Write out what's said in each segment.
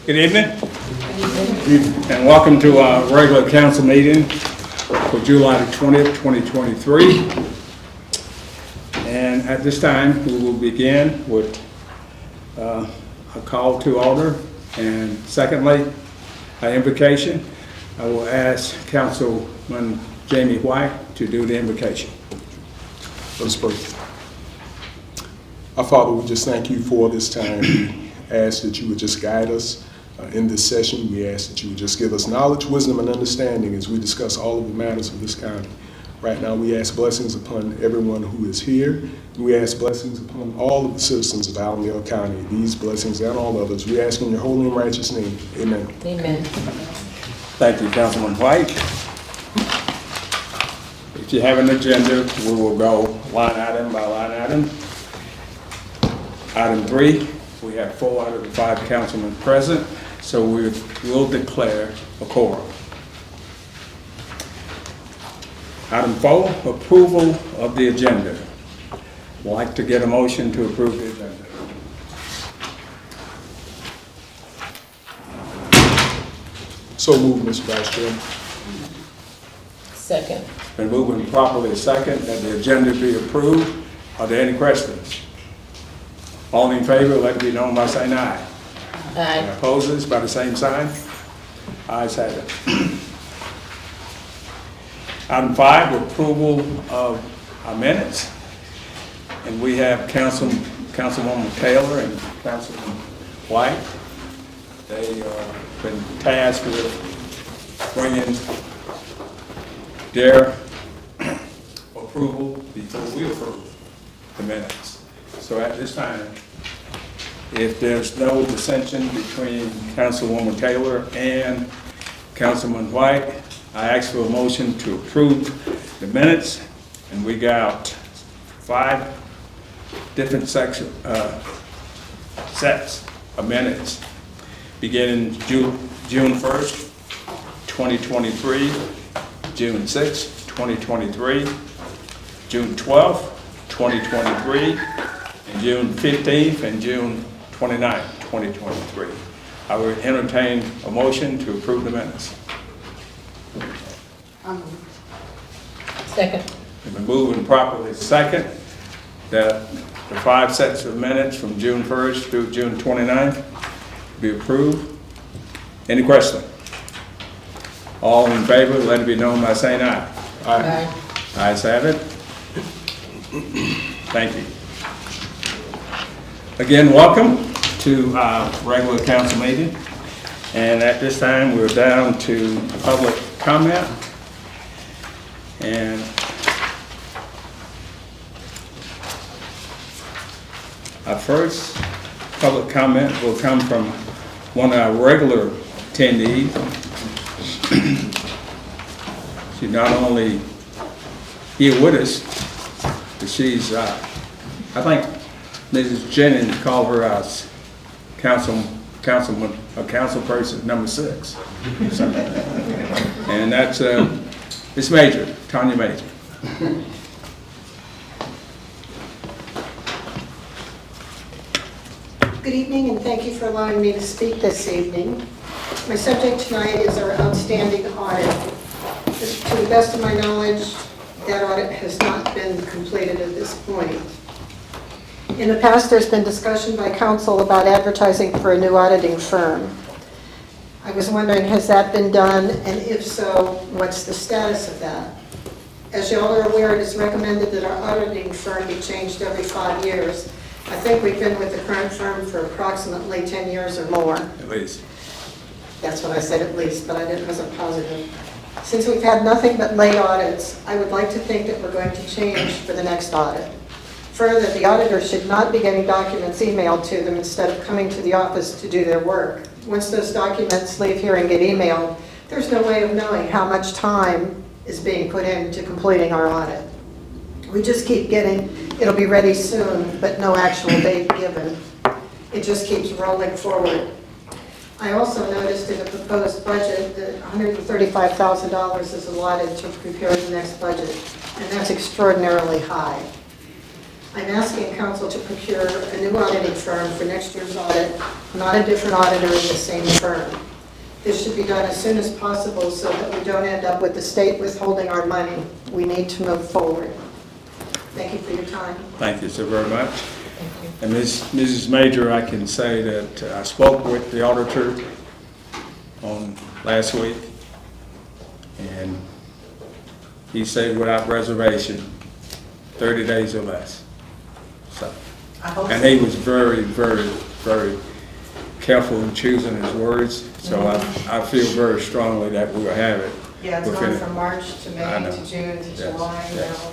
Good evening, and welcome to our regular council meeting for July the 20th, 2023. And at this time, we will begin with a call to order, and secondly, an invocation. I will ask Councilman Jamie White to do the invocation. Let us pray. Our Father, we just thank you for this time. We ask that you would just guide us in this session. We ask that you would just give us knowledge, wisdom, and understanding as we discuss all of the matters of this county. Right now, we ask blessings upon everyone who is here. We ask blessings upon all of the citizens of Allendale County. These blessings and all others, we ask in your holy and righteous name. Amen. Amen. Thank you, Councilman White. If you have an agenda, we will go line item by line item. Item 3, we have 4 out of the 5 councilmen present, so we will declare a quorum. Item 4, approval of the agenda. I'd like to get a motion to approve the agenda. So moved, Mr. Vice Chairman. Second. Been moved and properly second that the agenda be approved. Are there any questions? All in favor, let it be known by saying aye. Aye. Opposes by the same sign? Ayes have it. Item 5, approval of our minutes. And we have Councilwoman Taylor and Councilman White. They have been tasked with bringing their approval before we approve the minutes. So at this time, if there's no dissension between Councilwoman Taylor and Councilman White, I ask for a motion to approve the minutes, and we got 5 different sets of minutes, beginning June 1st, 2023, June 6th, 2023, June 12th, 2023, and June 15th and June 29th, 2023. I would entertain a motion to approve the minutes. Second. It's been moved and properly second that the 5 sets of minutes from June 1st through June 29th be approved. Any question? All in favor, let it be known by saying aye. Aye. Ayes have it. Thank you. Again, welcome to our regular council meeting. And at this time, we're down to public comment. And our first public comment will come from one of our regular attendees. She's not only here with us, but she's, I think Mrs. Jennings called her as council person number 6. And that's Ms. Major, Tanya Major. Good evening, and thank you for allowing me to speak this evening. My subject tonight is our outstanding audit. To the best of my knowledge, that audit has not been completed at this point. In the past, there's been discussion by council about advertising for a new auditing firm. I was wondering, has that been done, and if so, what's the status of that? As you all are aware, it is recommended that our auditing firm be changed every 5 years. I think we've been with the current firm for approximately 10 years or more. At least. That's what I said, at least, but I wasn't positive. Since we've had nothing but late audits, I would like to think that we're going to change for the next audit. Further, the auditors should not be getting documents emailed to them instead of coming to the office to do their work. Once those documents leave here and get emailed, there's no way of knowing how much time is being put into completing our audit. We just keep getting, it'll be ready soon, but no actual date given. It just keeps rolling forward. I also noticed in the proposed budget that $135,000 is allotted to prepare the next budget, and that's extraordinarily high. I'm asking council to procure a new auditing firm for next year's audit, not a different auditor in the same firm. This should be done as soon as possible so that we don't end up with the state withholding our money. We need to move forward. Thank you for your time. Thank you so very much. And Mrs. Major, I can say that I spoke with the auditor on last week, and he said without reservation, 30 days or less. So, and he was very, very, very careful in choosing his words, so I feel very strongly that we will have it. Yeah, it's within- gone from March to May to June to Yes, July, yes. now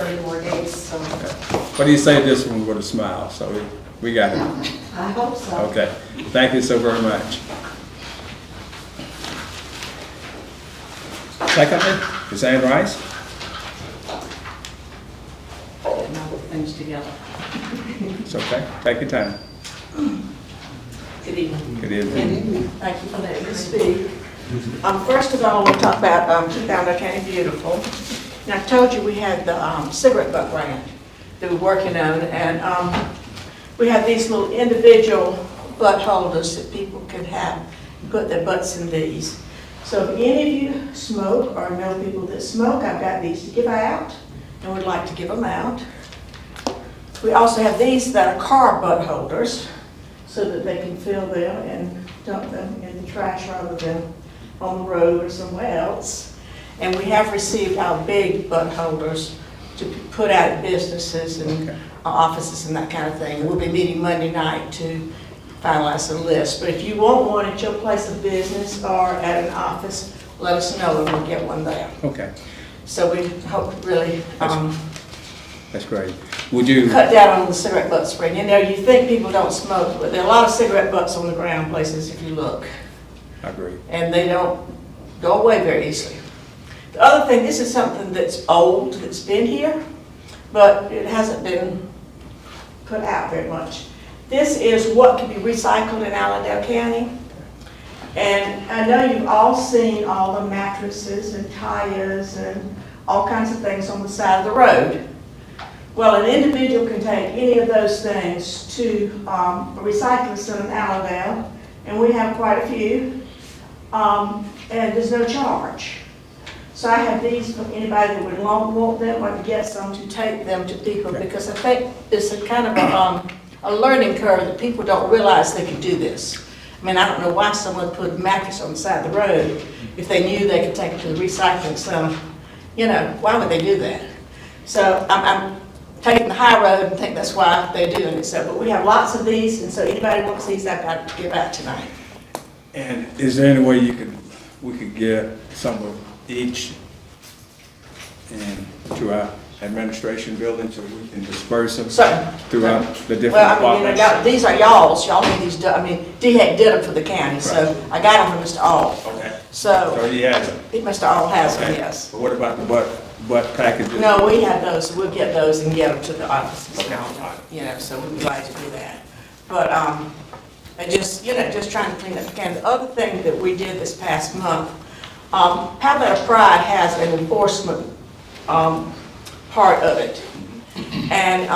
30 more days, so. Okay. But he said this one with a smile, so we got it. I hope so. Okay, thank you so very much. Secondly, is Ann Rice? Now we'll finish together. It's okay, take your time. Good evening. Good evening. Thank you for letting me speak. First of all, we'll talk about Keep Allendale County Beautiful. Now, I told you we had the cigarette butt grant that we're working on, and we have these little individual butt holders that people can have, put their butts in these. So if any of you smoke or know people that smoke, I've got these to give out, and would like to give them out. We also have these that are car butt holders, so that they can fill them and dump them in the trash rather than on the road or somewhere else. And we have received our big butt holders to put out at businesses and offices and that kind of thing. We'll be meeting Monday night to finalize the list. But if you want one at your place of business or at an office, let us know and we'll get one there. Okay, So we hope really that's great. Would you, cut down on the cigarette butt spraying. You know, you think people don't smoke, but there are a lot of cigarette butts on the ground places if you look. I agree. And they don't go away very easily. The other thing, this is something that's old, that's been here, but it hasn't been put out very much. This is what can be recycled in Allendale County. And I know you've all seen all the mattresses and tires and all kinds of things on the side of the road. Well, an individual can take any of those things to a recycling center in Allendale, and we have quite a few, and there's no charge. So I have these for anybody that would want them or to get some to take them to people, because I think it's a kind of a learning curve that people don't realize they can do this. I mean, I don't know why someone put a mattress on the side of the road if they knew they could take it to the recycling center. You know, why would they do that? So I'm taking the high road and think that's why they're doing it. So, but we have lots of these, and so anybody wants these, I've got to give out tonight. And is there any way we could get some of each and to our administration building so we can disperse them So, throughout the different well, I mean, departments? these are y'all's. Y'all need these done. I mean, DHEC did them for the county, so I got them from Mr. All. Okay, So, so he has them. Mr. All has them, Okay. yes. But what about the butt packages? No, we have those, so we'll get those and get them to the offices now, you know, so we'd be glad to do that. But, I just, you know, just trying to clean up the county. The other thing that we did this past month, Palmetto Pride has an enforcement, part of it. And,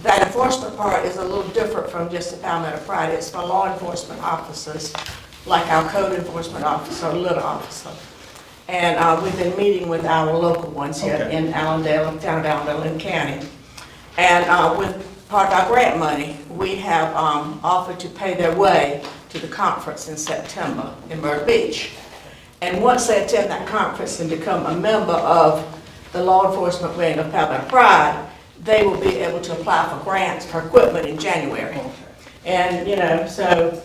that enforcement part is a little different from just the Palmetto Pride. It's for law enforcement officers, like our code enforcement officer, little officer. And we've been meeting with our local ones here Okay. in Allendale, town of Allendale, Lynn County. And with part of our grant money, we have offered to pay their way to the conference in September in Myrtle Beach. And once they attend that conference and become a member of the law enforcement wing of Palmetto Pride, they will be able to apply for grants for equipment in January. And, you know, so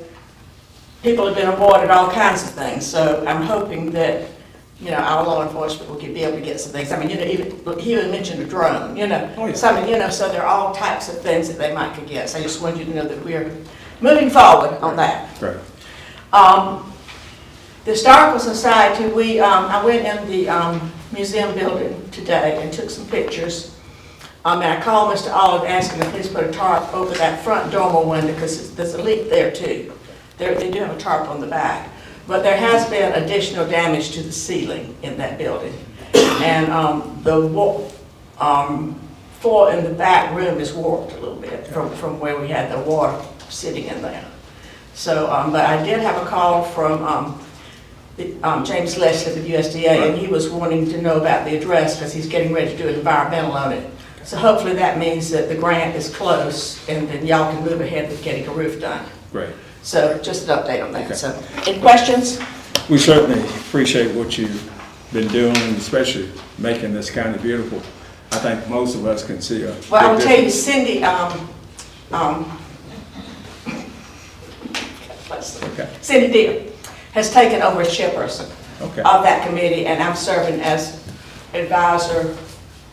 people have been awarded all kinds of things. So I'm hoping that, you know, our law enforcement will be able to get some things. I mean, you know, he even mentioned a drone, you know. Oh, yeah. So, I mean, you know, so there are all types of things that they might could get. So I just wanted you to know that we're moving forward on that. Right. The Historical Society, I went in the museum building today and took some pictures. And I called Mr. Olive asking him to please put a tarp over that front dormer window because there's a leak there too. They do have a tarp on the back. But there has been additional damage to the ceiling in that building. And the floor in the back room is warped a little bit from where we had the water sitting in there. So, but I did have a call from James Leslie with USDA, and he was wanting to know about the address because he's getting ready to do an environmental on it. So hopefully that means that the grant is close, and then y'all can move ahead with getting a roof done. Great. So just an update on that. Okay. So, any questions? We certainly appreciate what you've been doing, especially making this county beautiful. I think most of us can see a big Well, I'll tell you, difference. Cindy, Okay. Cindy Deere has taken over as chairperson Okay. of that committee, and I'm serving as advisor,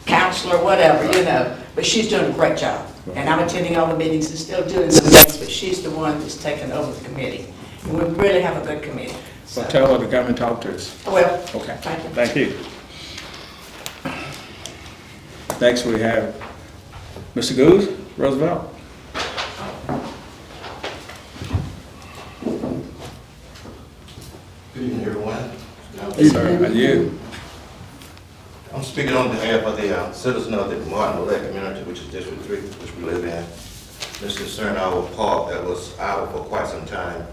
counselor, whatever, you know, but she's doing a great job. And I'm attending all the meetings and still doing the minutes, but she's the one that's taken over the committee. And we really have a good committee. So tell her to come and talk to us. Well, Okay. thank you. Thank you. Next, we have Mr. Goose, Roosevelt. Good evening, everyone. Yes, sir. How are you? I'm speaking on behalf of the citizens of the Martin Lake community, which is District 3, which we live in. This concern our park that was out for quite some time,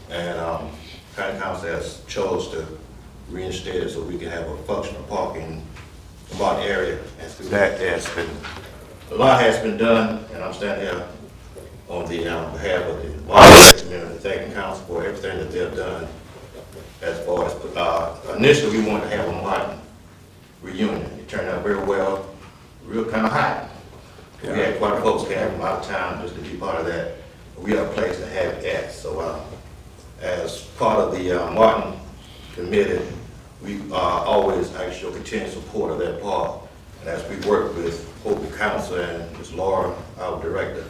and county council has chose to reinstate it so we can have a functional park in the Martin area. And through that, a lot has been done, and I'm standing here on the behalf of the Martin Lake community, thanking council for everything that they've done. As far as, initially we wanted to have a Martin reunion. It turned out very well, real kind of hot. We had quite a folks came from out of town just to be part of that. We have a place to have it at. So as part of the Martin committee, we always ask your continued support of that park. And as we work with Hope Council and Ms. Laura, our director,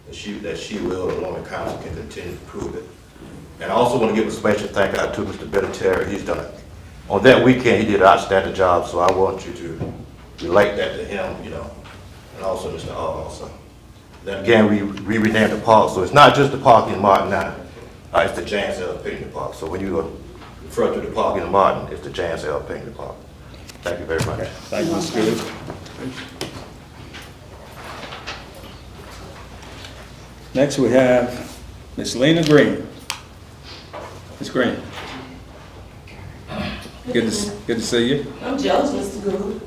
that she will, along with council, can continue to improve it. And I also want to give a special thank out to Mr. Terry. He's done it. On that weekend, he did an outstanding job, so I want you to relate that to him, you know, and also Mr. Hall also. Then again, we renamed the park, so it's not just the park in Martin now, it's the James L. Pinckney Park. So when you refer to the park in Martin, it's the James L. Pinckney Park. Thank you very much. Okay. Thank you, Mr. Goose. Next, we have Ms. Lena Green. Ms. Green. Good to see you. I'm jealous, Mr. Good.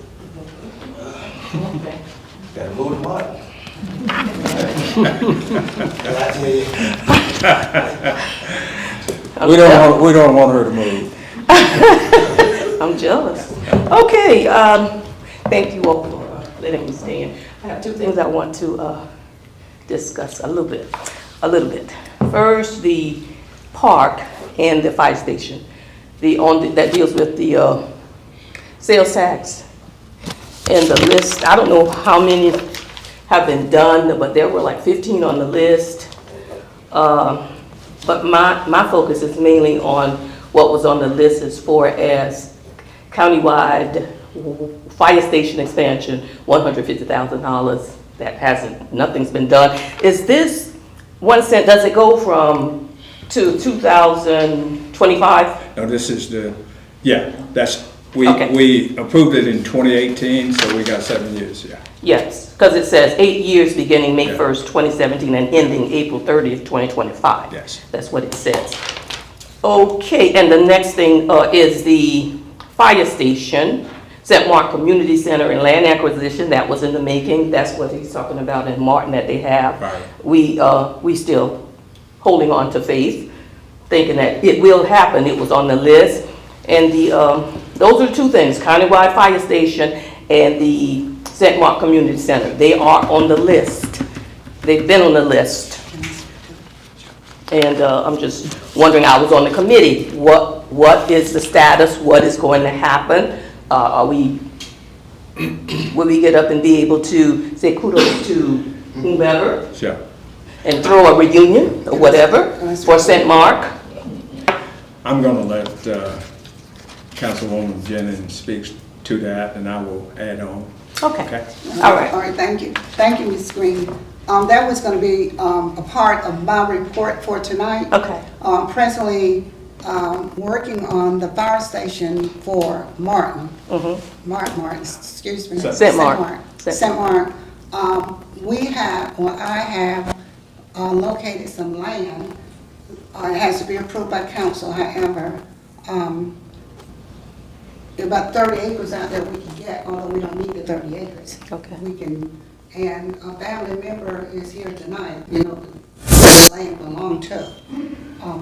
Got to move to Martin. We don't want her to move. I'm jealous. Okay, thank you all for letting me stand. I have two things I want to discuss a little bit. First, the park and the fire station. That deals with the sales tax and the list. I don't know how many have been done, but there were like 15 on the list. But my focus is mainly on what was on the list as far as countywide fire station expansion, $150,000. Nothing's been done. Is this 1 cent, does it go to 2025? No, this is we approved it in 2018, so we got 7 years, yeah. Yes, because it says 8 years beginning May Yeah. 1st, 2017 and ending April 30th, 2025. Yes. That's what it says. Okay, and the next thing is the fire station, St. Mark Community Center and land acquisition. That was in the making. That's what he's talking about in Martin that they have. Right. We still holding on to faith, thinking that it will happen. It was on the list. And those are two things, countywide fire station and the St. Mark Community Center. They are on the list. They've been on the list. And I'm just wondering, I was on the committee, what is the status? What is going to happen? Will we get up and be able to say kudos to whomever Sure. and throw a reunion or whatever for St. Mark? I'm going to let Councilwoman Jennings speak to that, and I will add on. Okay. All right. All right, thank you. Thank you, Ms. Green. That was going to be a part of my report for tonight. Okay. Presently, working on the fire station for Martin. Martin, excuse me. St. Mark. St. Mark. I have located some land. It has to be approved by council, however, about 30 acres out there we can get, although we don't need the 30 acres. Okay. We can, and a family member is here tonight, you know, the land belonged to,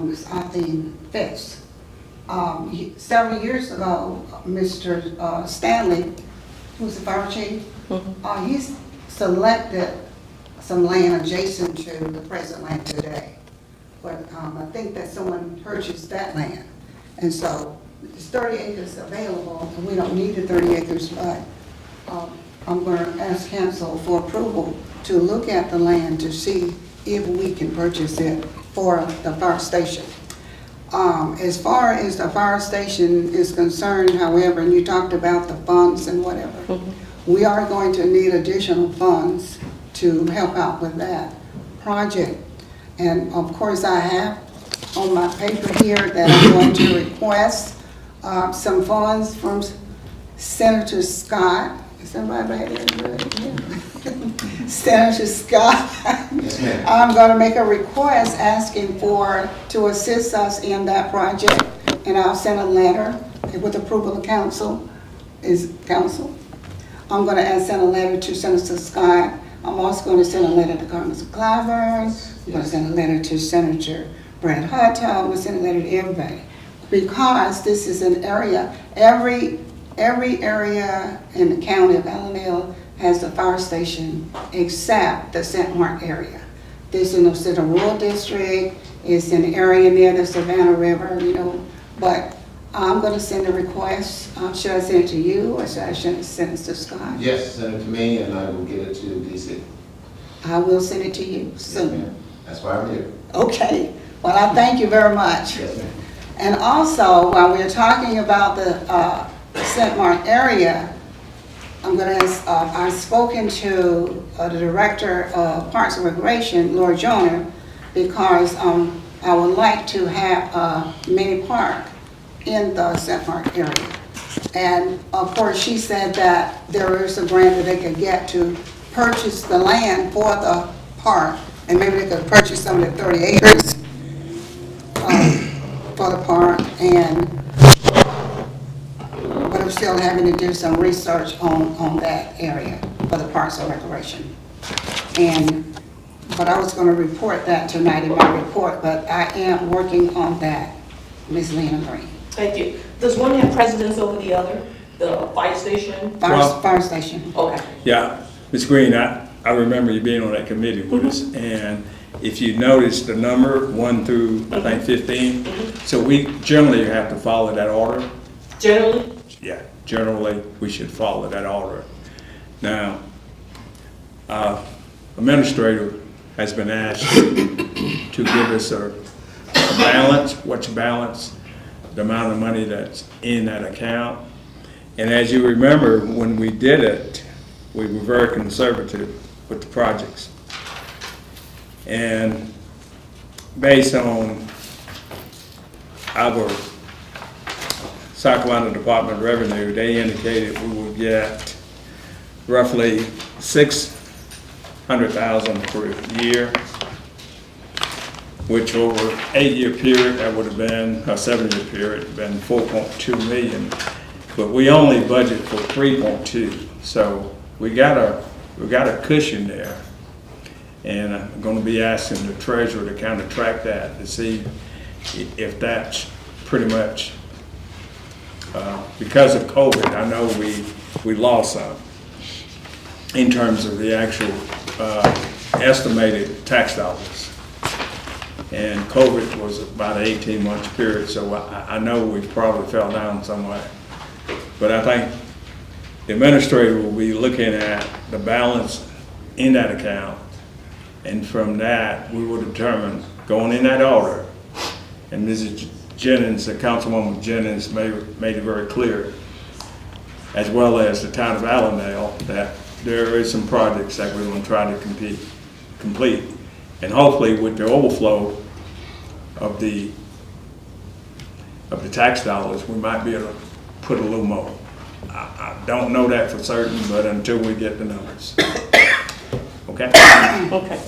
Ms. Arthene Fitz. Several years ago, Mr. Stanley, who's the fire chief, he's selected some land adjacent to the present land today. But I think that someone purchased that land. And so there's 30 acres available, and we don't need the 30 acres, but I'm going to ask council for approval to look at the land to see if we can purchase it for the fire station. As far as the fire station is concerned, however, and you talked about the funds and whatever, we are going to need additional funds to help out with that project. And of course, I have on my paper here that I'm going to request some funds from Senator Scott. Is somebody right there? Yeah. Senator Scott. Yes, ma'am. I'm going to make a request asking to assist us in that project, and I'll send a letter with approval of council. Is council? I'm going to send a letter to Senator Scott. I'm also going to send a letter to Congressman Clyburn. I'm going to send a letter to Senator Brad Hutto. I'm going to send a letter to everybody, because this is an area, every area in the county of Allendale has a fire station except the St. Mark area. This is in the rural district, it's in the area near the Savannah River, you know, but I'm going to send a request. Should I send it to you, or should I send it to Scott? Yes, send it to me and I will get it to DC. I will send it to you Yes, soon. ma'am. That's why I'm here. Okay, well, I thank you very much. Yes, ma'am. And also, while we're talking about the St. Mark area, I've spoken to the Director of Parks and Recreation, Laura Joyner, because I would like to have a mini park in the St. Mark area. And of course, she said that there is a grant that they could get to purchase the land for the park, and maybe they could purchase some of the 30 acres for the park, but I'm still having to do some research on that area for the Parks and Recreation. But I was going to report that tonight in my report, but I am working on that, Ms. Lena Green. Thank you. Does one have precedence over the other? The fire station? Fire station. Okay. Yeah, Ms. Green, I remember you being on that committee with us, and if you notice the number 1 through, I think, 15, so we generally have to follow that order. Generally? Yeah, generally, we should follow that order. Now, administrator has been asked to give us a balance, what's balance, the amount of money that's in that account. And as you remember, when we did it, we were very conservative with the projects. And based on our South Carolina Department of Revenue, they indicated we would get roughly $600,000 per year, which over an 8-year period, that would have been, a 7-year period, been 4.2 million. But we only budget for 3.2, so we got a cushion there. And I'm going to be asking the treasurer to kind of track that to see if that's pretty much, because of COVID, I know we lost some in terms of the actual estimated tax dollars. And COVID was about an 18-month period, so I know we probably fell down somewhat. But I think the administrator will be looking at the balance in that account, and from that, we will determine, going in that order, and Mrs. Jennings, the Councilwoman Jennings made it very clear, as well as the town of Allendale, that there is some projects that we're going to try to complete. And hopefully with the overflow of the of the tax dollars, we might be able to put a little more. I don't know that for certain, but until we get the numbers. Okay? Okay.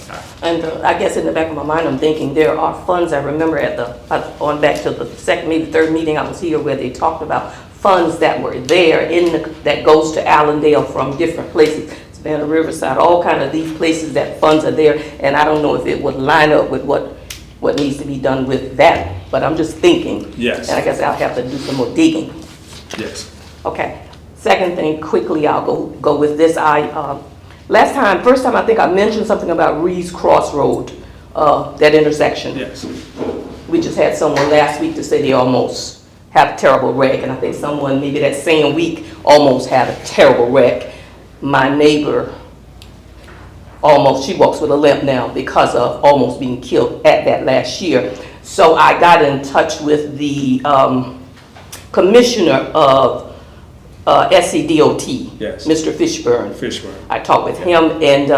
And I guess in the back of my mind, I'm thinking there are funds, I remember on back to the second, maybe third meeting I was here where they talked about funds that were there that goes to Allendale from different places. Savannah, Riverside, all kind of these places that funds are there. And I don't know if it would line up with what needs to be done with that. But I'm just thinking. Yes. And I guess I'll have to do some more digging. Yes. Okay. Second thing, quickly, I'll go with this. First time I think I mentioned something about Reed's Crossroad, that intersection. Yes. We just had someone last week to say they almost had a terrible wreck, and I think someone maybe that same week almost had a terrible wreck. My neighbor she walks with a limp now because of almost being killed at that last year. So I got in touch with the commissioner of SCDOT, Yes. Mr. Fishburne. Fishburne. I talked with him, and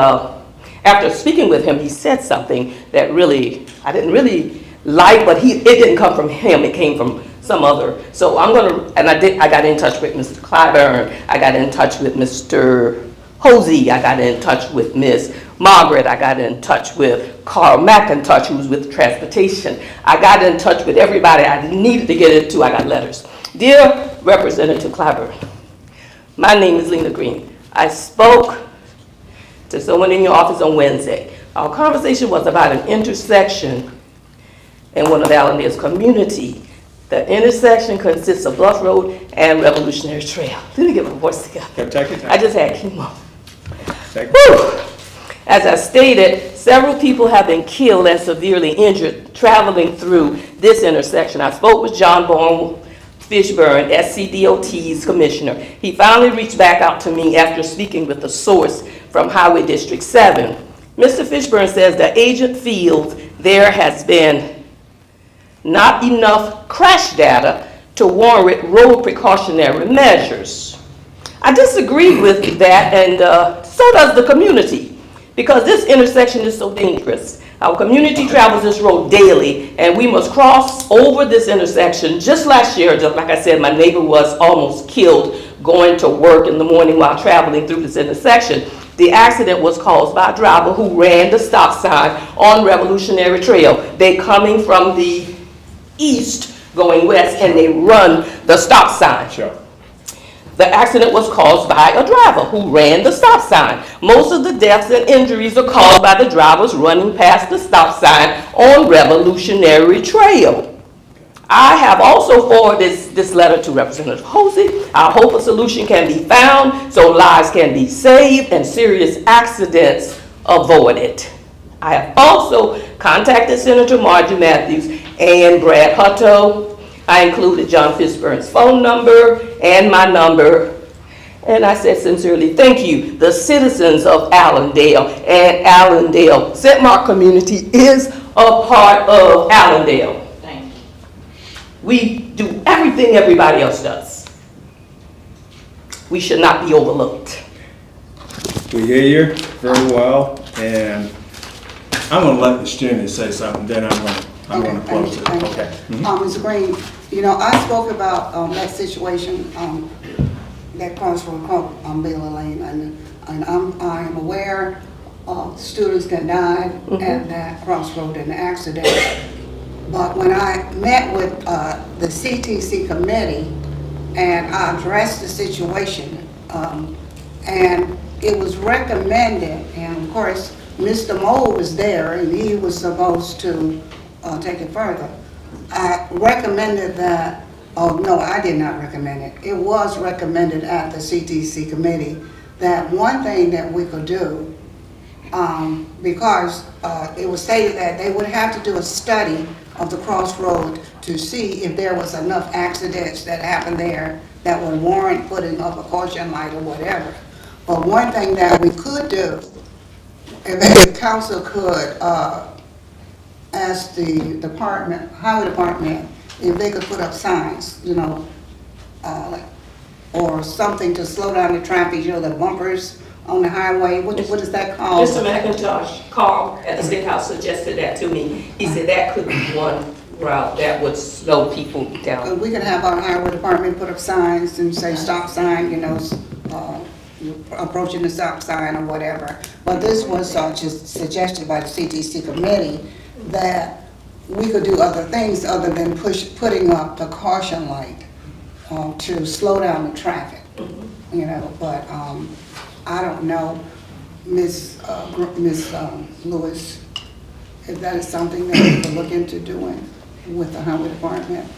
after speaking with him, he said something that I didn't really like, but it didn't come from him, it came from some other. So I got in touch with Mr. Clyburn, I got in touch with Mr. Hosey, I got in touch with Miss Margaret, I got in touch with Carl McIntosh, who's with transportation. I got in touch with everybody I needed to get into. I got letters. Dear Representative Clyburn, my name is Lena Green. I spoke to someone in your office on Wednesday. Our conversation was about an intersection in one of Allendale's community. The intersection consists of Bluff Road and Revolutionary Trail. Let me get my voice together. Okay, take your time. I just had chemo. Take Whew. As I stated, several people have been killed and severely injured traveling through this intersection. I spoke with John Bourne Fishburne, SCDOT's commissioner. He finally reached back out to me after speaking with a source from Highway District 7. Mr. Fishburne says the agent feels there has been not enough crash data to warrant road precautionary measures. I disagree with that, and so does the community, because this intersection is so dangerous. Our community travels this road daily, and we must cross over this intersection. Just last year, just like I said, my neighbor was almost killed going to work in the morning while traveling through this intersection. The accident was caused by a driver who ran the stop sign on Revolutionary Trail. They coming from the east going west, and they run the stop sign. Sure. The accident was caused by a driver who ran the stop sign. Most of the deaths and injuries are caused by the drivers running past the stop sign on Revolutionary Trail. I have also forwarded this letter to Representative Hosey. I hope a solution can be found so lives can be saved and serious accidents avoided. I have also contacted Senator Margie Matthews and Brad Hutto. I included John Fishburne's phone number and my number. And I said sincerely, thank you. The citizens of Allendale and Allendale, St. Mark community is a part of Allendale. Thank you. We do everything everybody else does. We should not be overlooked. We hear you very well, and I'm gonna let Ms. Jenny say something, then I'm gonna close it. Thank you. Okay. Ms. Green, I spoke about that situation, that crossroad on Baylor Lane, and I am aware of students that died at that crossroad in the accident. But when I met with the CTC committee and I addressed the situation, and it was recommended, and of course, Mr. Moe was there and he was supposed to take it further. I recommended that, no, I did not recommend it. It was recommended at the CTC committee that one thing that we could do, because it was stated that they would have to do a study of the crossroad to see if there was enough accidents that happened there that would warrant putting up a caution light or whatever. But one thing that we could do, if the council could ask the highway department, if they could put up signs, or something to slow down the traffic, the bumpers on the highway. What is that called? Mr. McIntosh, Carl at the State House suggested that to me. He said that could be one route that would slow people down? We could have our highway department put up signs and say stop sign, approaching the stop sign or whatever. But this was just suggested by the CTC committee that we could do other things other than putting up the caution light to slow down the traffic, but I don't know, Miss Lewis, if that is something that we could look into doing with the highway department.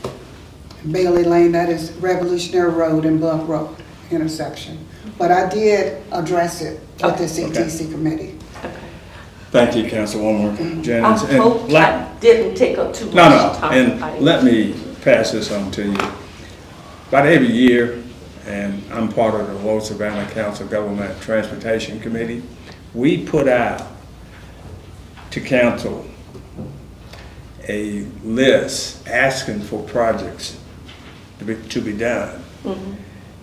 Bailey Lane, that is Revolutionary Road and Bluff Road intersection. But I did address it with the CTC committee. Thank you, Councilwoman Jennings. I hope I didn't take up too much time. And let me pass this on to you. About every year, and I'm part of the Lower Savannah Council Government Transportation Committee, we put out to council a list asking for projects to be done.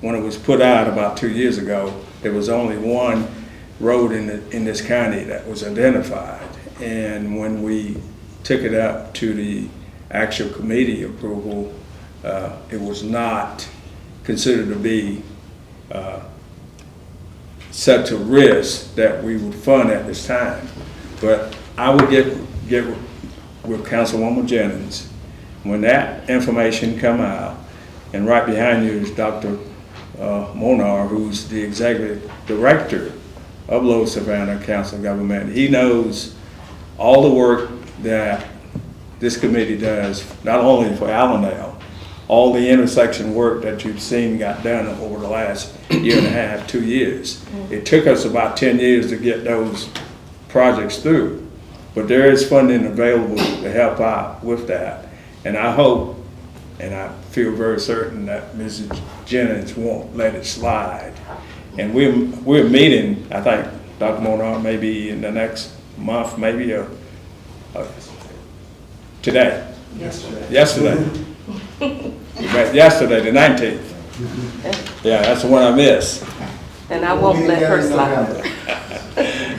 When it was put out about 2 years ago, there was only one road in this county that was identified. And when we took it up to the actual committee approval, it was not considered to be such a risk that we would fund at this time. But I would get with Councilwoman Jennings when that information come out, and right behind you is Dr. Monar, who's the executive director of Lower Savannah Council of Government. He knows all the work that this committee does, not only for Allendale, all the intersection work that you've seen got done over the last year and a half, 2 years. It took us about 10 years to get those projects through, but there is funding available to help out with that. And I hope, and I feel very certain that Mrs. Jennings won't let it slide. And we're meeting, I think, Dr. Monar, maybe in the next month, maybe today. Yesterday. We met yesterday, the 19th. Yeah, that's the one I missed. And I won't let her slide.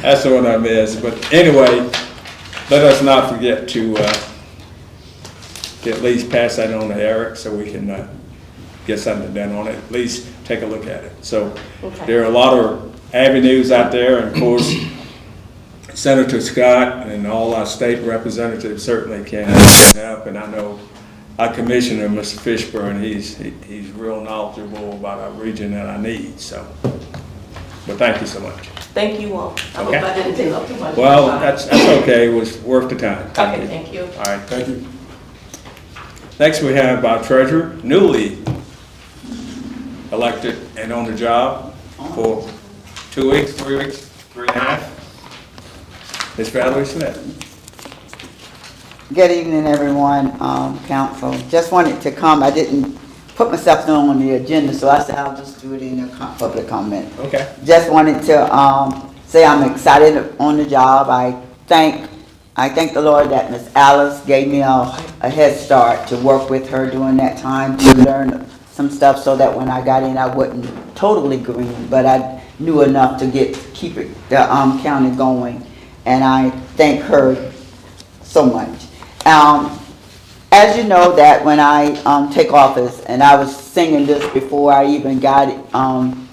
That's the one I missed. But anyway, let us not forget to at least pass that on to Eric so we can get something done on it, at least take a look at it. So there are a lot of avenues out there, and of course, Senator Scott and all our state representatives certainly can help, and I know our commissioner, Mr. Fishburne, he's real knowledgeable about our region and our needs, so. But thank you so much. Thank you all. I hope I didn't take up too much. Well, that's okay, it was worth the time. Okay, thank you. All right, thank you. Next, we have our treasurer, newly elected and on the job for 2 weeks, 3 weeks, 3.5. Ms. Valerie Smith. Good evening, everyone, council. Just wanted to come, I didn't put myself on the agenda, so I said I'll just do it in a public comment. Okay. Just wanted to say I'm excited on the job. I thank the Lord that Miss Alice gave me a head start to work with her during that time to learn some stuff so that when I got in, I wasn't totally green, but I knew enough to keep the county going. And I thank her so much. As you know, that when I take office, and I was singing this before I even got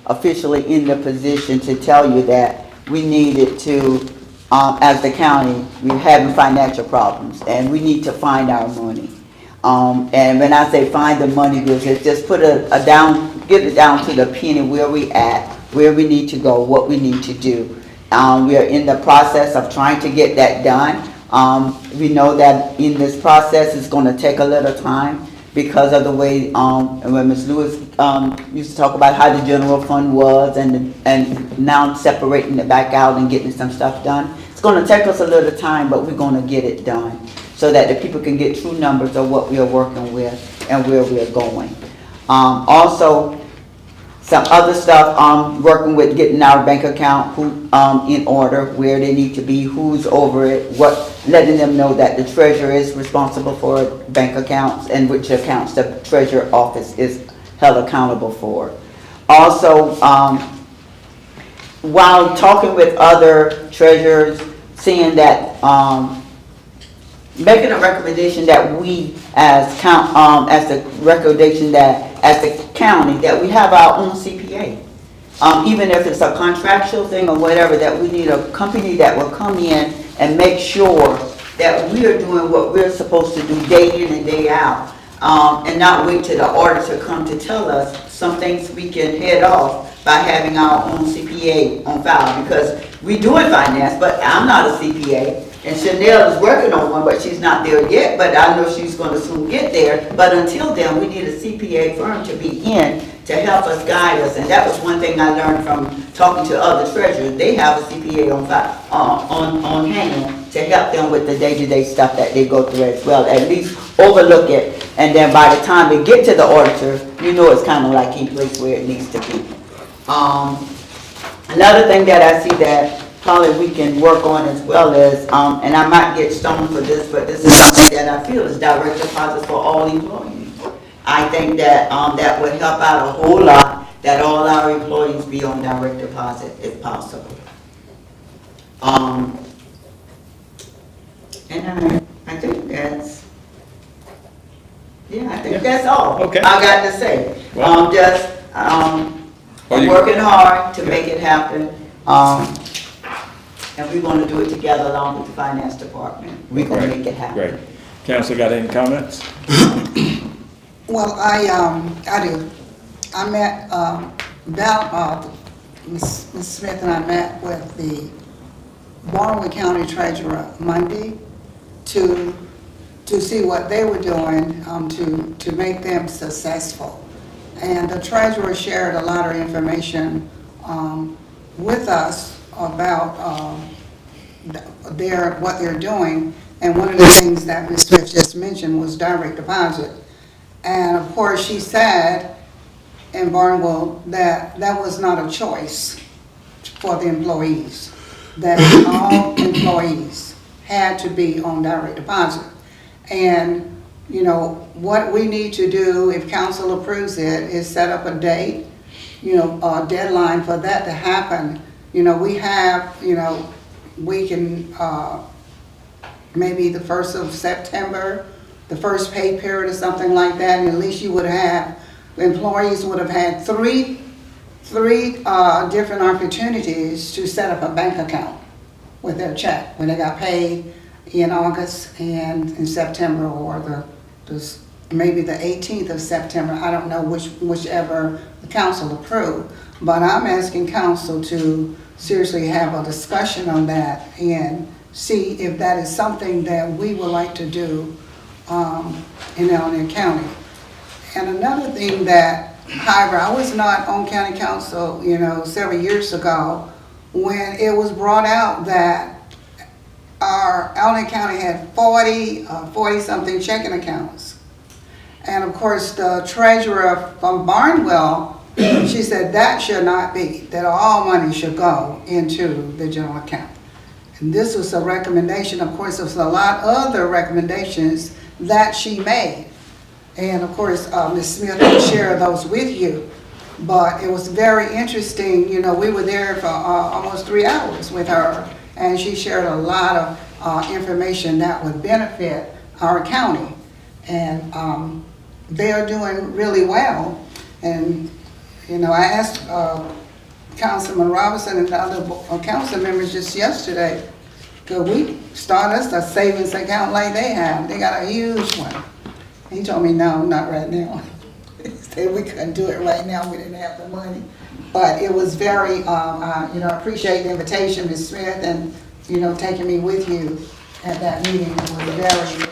officially in the position, to tell you that we needed to, as the county, we're having financial problems, and we need to find our money. And when I say find the money, it's just put get it down to the penny where we at, where we need to go, what we need to do. We are in the process of trying to get that done. We know that in this process it's going to take a little time because of the way when Ms. Lewis used to talk about how the general fund was, and now separating it back out and getting some stuff done. It's going to take us a little time, but we're going to get it done so that the people can get true numbers of what we are working with and where we are going. Also, some other stuff, working with getting our bank account in order, where they need to be, who's over it, letting them know that the treasurer is responsible for bank accounts and which accounts the treasurer office is held accountable for. Also, while talking with other treasurers, seeing that making a recommendation that we as the recommendation that as the county, that we have our own CPA. Even if it's a contractual thing or whatever, that we need a company that will come in and make sure that we are doing what we're supposed to do day in and day out. And not wait till the auditor come to tell us some things we can head off by having our own CPA on file. Because we do in finance, but I'm not a CPA. And Chanel is working on one, but she's not there yet, but I know she's gonna soon get there. But until then, we need a CPA firm to be in to help us guide us. And that was one thing I learned from talking to other treasurers. They have a CPA on file, on hand to help them with the day-to-day stuff that they go through as well. At least overlook it. And then by the time they get to the auditor, you know it's kind of like in place where it needs to be. Another thing that I see that probably we can work on as well as, and I might get stoned for this, but this is something that I feel is direct deposit for all employees. I think that that would help out a whole lot, that all our employees be on direct deposit if possible. And I think that's, I think that's all Okay. I got to say. Well- I'm working hard to make it happen. And we're gonna do it together along with the finance department. We're gonna make it happen. Great. Council, got any comments? Well, I do. I met, Ms. Smith and I met with the Barnwell County Treasurer Monday to see what they were doing to make them successful. And the treasurer shared a lot of information with us about what they're doing. And one of the things that Ms. Smith just mentioned was direct deposit. And of course, she said in Barnwell that that was not a choice for the employees, that all employees had to be on direct deposit. And you know, what we need to do, if council approves it, is set up a date, you know, a deadline for that to happen. You know, we have, you know, we can, maybe the 1st of September, the first pay period or something like that, and at least you would have, employees would have had three different opportunities to set up a bank account with their check when they got paid in August and in September, or maybe the 18th of September. I don't know whichever the council approved, but I'm asking council to seriously have a discussion on that and see if that is something that we would like to do in Allendale County. And another thing that, however, I was not on county council, you know, several years ago when it was brought out that our Allendale County had 40-something checking accounts. And of course, the treasurer from Barnwell, she said that should not be, that all money should go into the general account. And this was a recommendation. Of course, there was a lot of other recommendations that she made. And of course, Ms. Smith will share those with you. But it was very interesting. You know, we were there for almost 3 hours with her, and she shared a lot of information that would benefit our county. And they are doing really well. And, you know, I asked Councilman Robinson and the other council members just yesterday, could we start us a savings account like they have? They got a huge one. He told me, no, not right now. He said we couldn't do it right now, we didn't have the money. But it was very, you know, I appreciate the invitation, Ms. Smith, and, you know, taking me with you at that meeting. It was very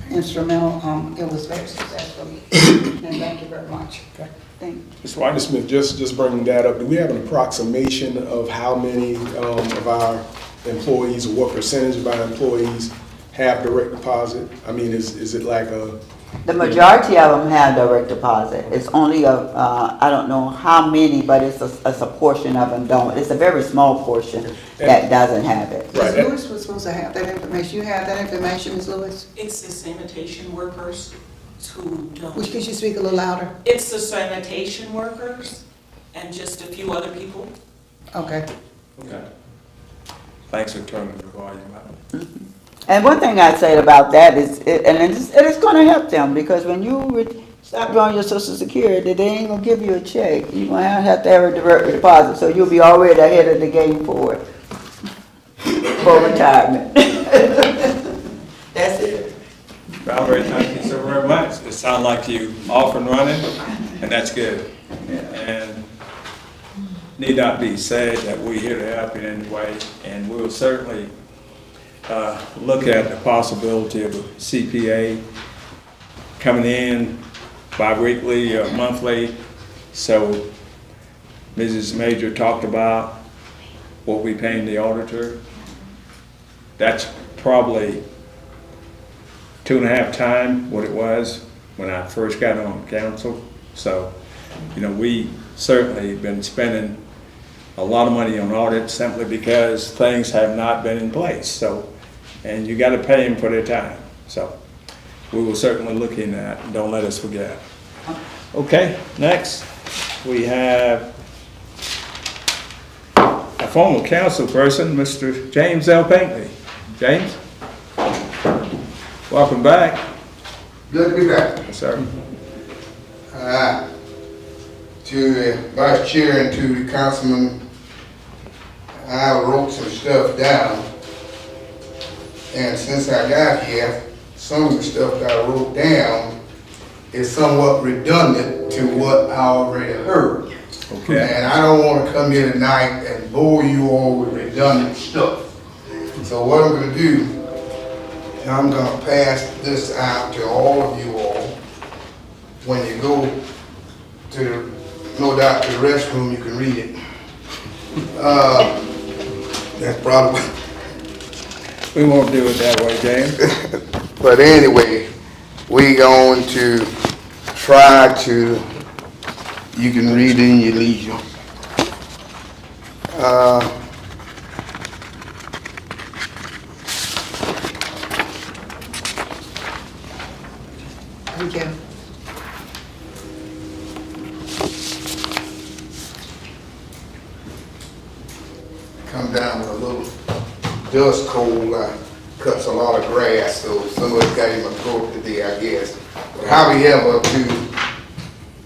instrumental. It was very successful. And thank you very much. Okay. Thank you. Ms. White Smith, just bringing that up, do we have an approximation of how many of our employees, or what percentage of our employees have direct deposit? I mean, is it like a... The majority of them have direct deposit. It's only I don't know how many, but it's a portion of them don't. It's a very small portion that doesn't have it. Ms. Lewis was supposed to have that information. You have that information, Ms. Lewis? It's the sanitation workers who don't. Could you speak a little louder? It's the sanitation workers and just a few other people. Okay. Okay. Thanks for turning the volume up. And one thing I'd say about that is, it's gonna help them, because when you stop drawing your social security, they ain't gonna give you a check. You're gonna have to have a direct deposit, so you'll be already ahead of the game for it, for retirement. That's it. Valerie, thank you so very much. It sounds like you off and running, and that's good. And need not be said that we're here to help in any way, and we'll certainly look at the possibility of a CPA coming in bi-weekly or monthly. So Mrs. Major talked about what we paying the auditor. That's probably 2.5 times what it was when I first got on council. So, you know, we certainly been spending a lot of money on audits simply because things have not been in place. So, and you got to pay them for their time. So we will certainly look in that, and don't let us forget. Okay, next we have a former council person, Mr. James L. Pinckney. James, welcome back. Good to be back. Yes, sir. To the vice chair and to the councilman, I wrote some stuff down. And since I got here, some of the stuff that I wrote down is somewhat redundant to what I already heard. Okay. And I don't want to come here tonight and bore you all with redundant stuff. So what I'm going to do, I'm going to pass this out to all of you all. When you go to, no doubt, to the restroom, you can read it. That's probably. We won't do it that way, James. But anyway, we going to try to, you can read it in your leisure. Thank you. Come down with a little dust cold, cuts a lot of grass, so some of it got in my throat today, I guess. But however, to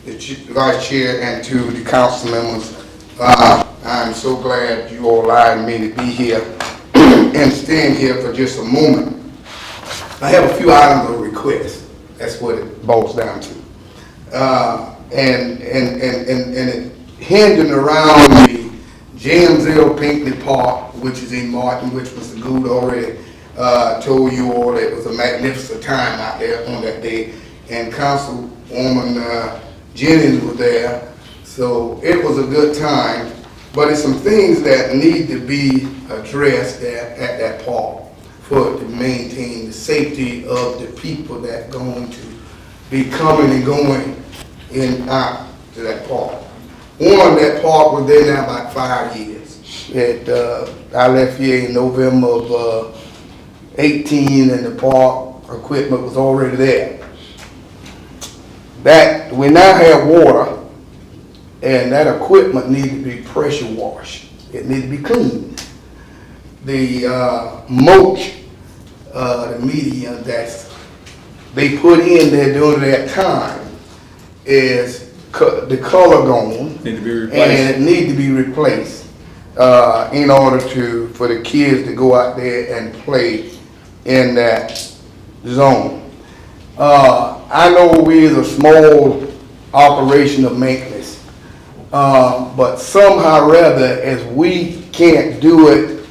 the vice chair and to the council members, I'm so glad you all allowed me to be here and stand here for just a moment. I have a few items of request. That's what it boils down to. And it hinging around the James L. Pinckney Park, which is in Martin, which Mr. Gould already told you all it was a magnificent time out there on that day. And Councilwoman Jennings was there, so it was a good time. But it's some things that need to be addressed at that park for it to maintain the safety of the people that going to be coming and going in out to that park. One, that park was there now about 5 years. I left here in November of 18, and the park equipment was already there. That we now have water, and that equipment needs to be pressure washed. It needs to be cleaned. The mulch, the media that they put in there during that time is the color gone. Need to be replaced. And it needs to be replaced in order for the kids to go out there and play in that zone. I know we is a small operation of maintenance, but somehow or other, as we can't do it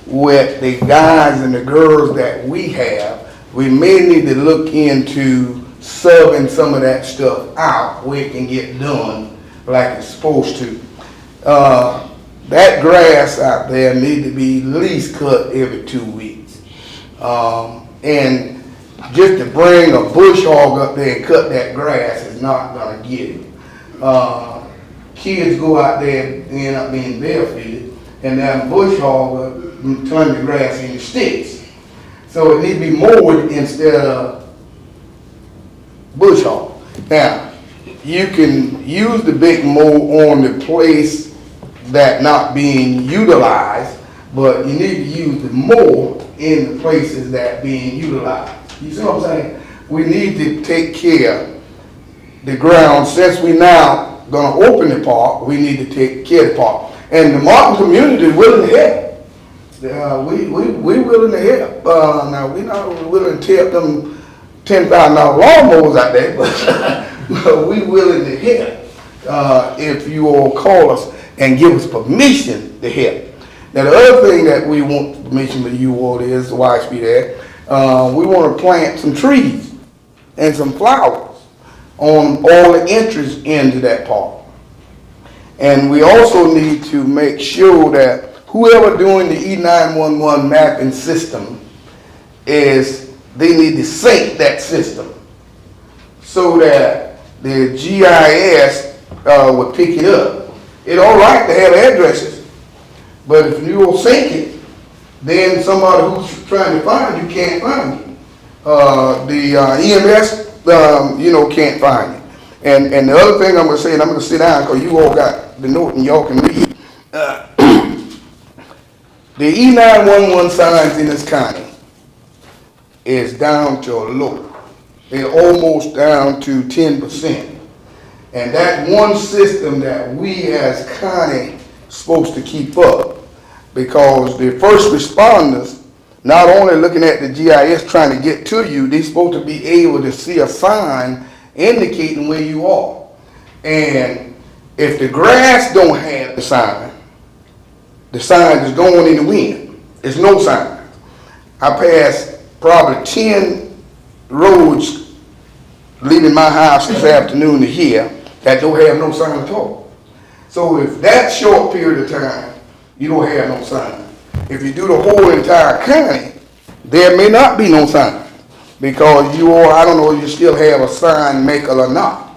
with the guys and the girls that we have, we may need to look into subbing some of that stuff out where it can get done like it's supposed to. That grass out there need to be at least cut every 2 weeks. And just to bring a bush hog up there and cut that grass is not gonna get it. Kids go out there and end up being barefooted, and that bush hog will turn the grass into sticks. So it needs to be mowed instead of bush hog. Now, you can use the big mow on the place that not being utilized, but you need to use the mower in the places that being utilized. You see what I'm saying? We need to take care of the ground. Since we now gonna open the park, we need to take care of the park. And the Martin community is willing to help. We willing to help. Now, we not willing to help them $10,000 lawnmowers out there, but we willing to help if you all call us and give us permission to help. Now, the other thing that we want permission from you all is, why I speak that, we want to plant some trees and some flowers on all the entries into that park. And we also need to make sure that whoever doing the E911 mapping system they need to sync that system so that the GIS would pick it up. It's all right to have addresses, but if you don't sync it, then somebody who's trying to find you can't find you. The EMS, can't find you. And the other thing I'm going to say, and I'm going to sit down because you all got the note and y'all can read. The E911 signs in this county is down to a low. They're almost down to 10%. And that one system that we as county supposed to keep up, because the first responders, not only looking at the GIS trying to get to you, they're supposed to be able to see a sign indicating where you are. And if the grass don't have the sign is going in the wind. There's no sign. I passed probably 10 roads leaving my house this afternoon to here that don't have no sign at all. So if that short period of time, you don't have no sign. If you do the whole entire county, there may not be no sign because you all, I don't know if you still have a sign maker or not.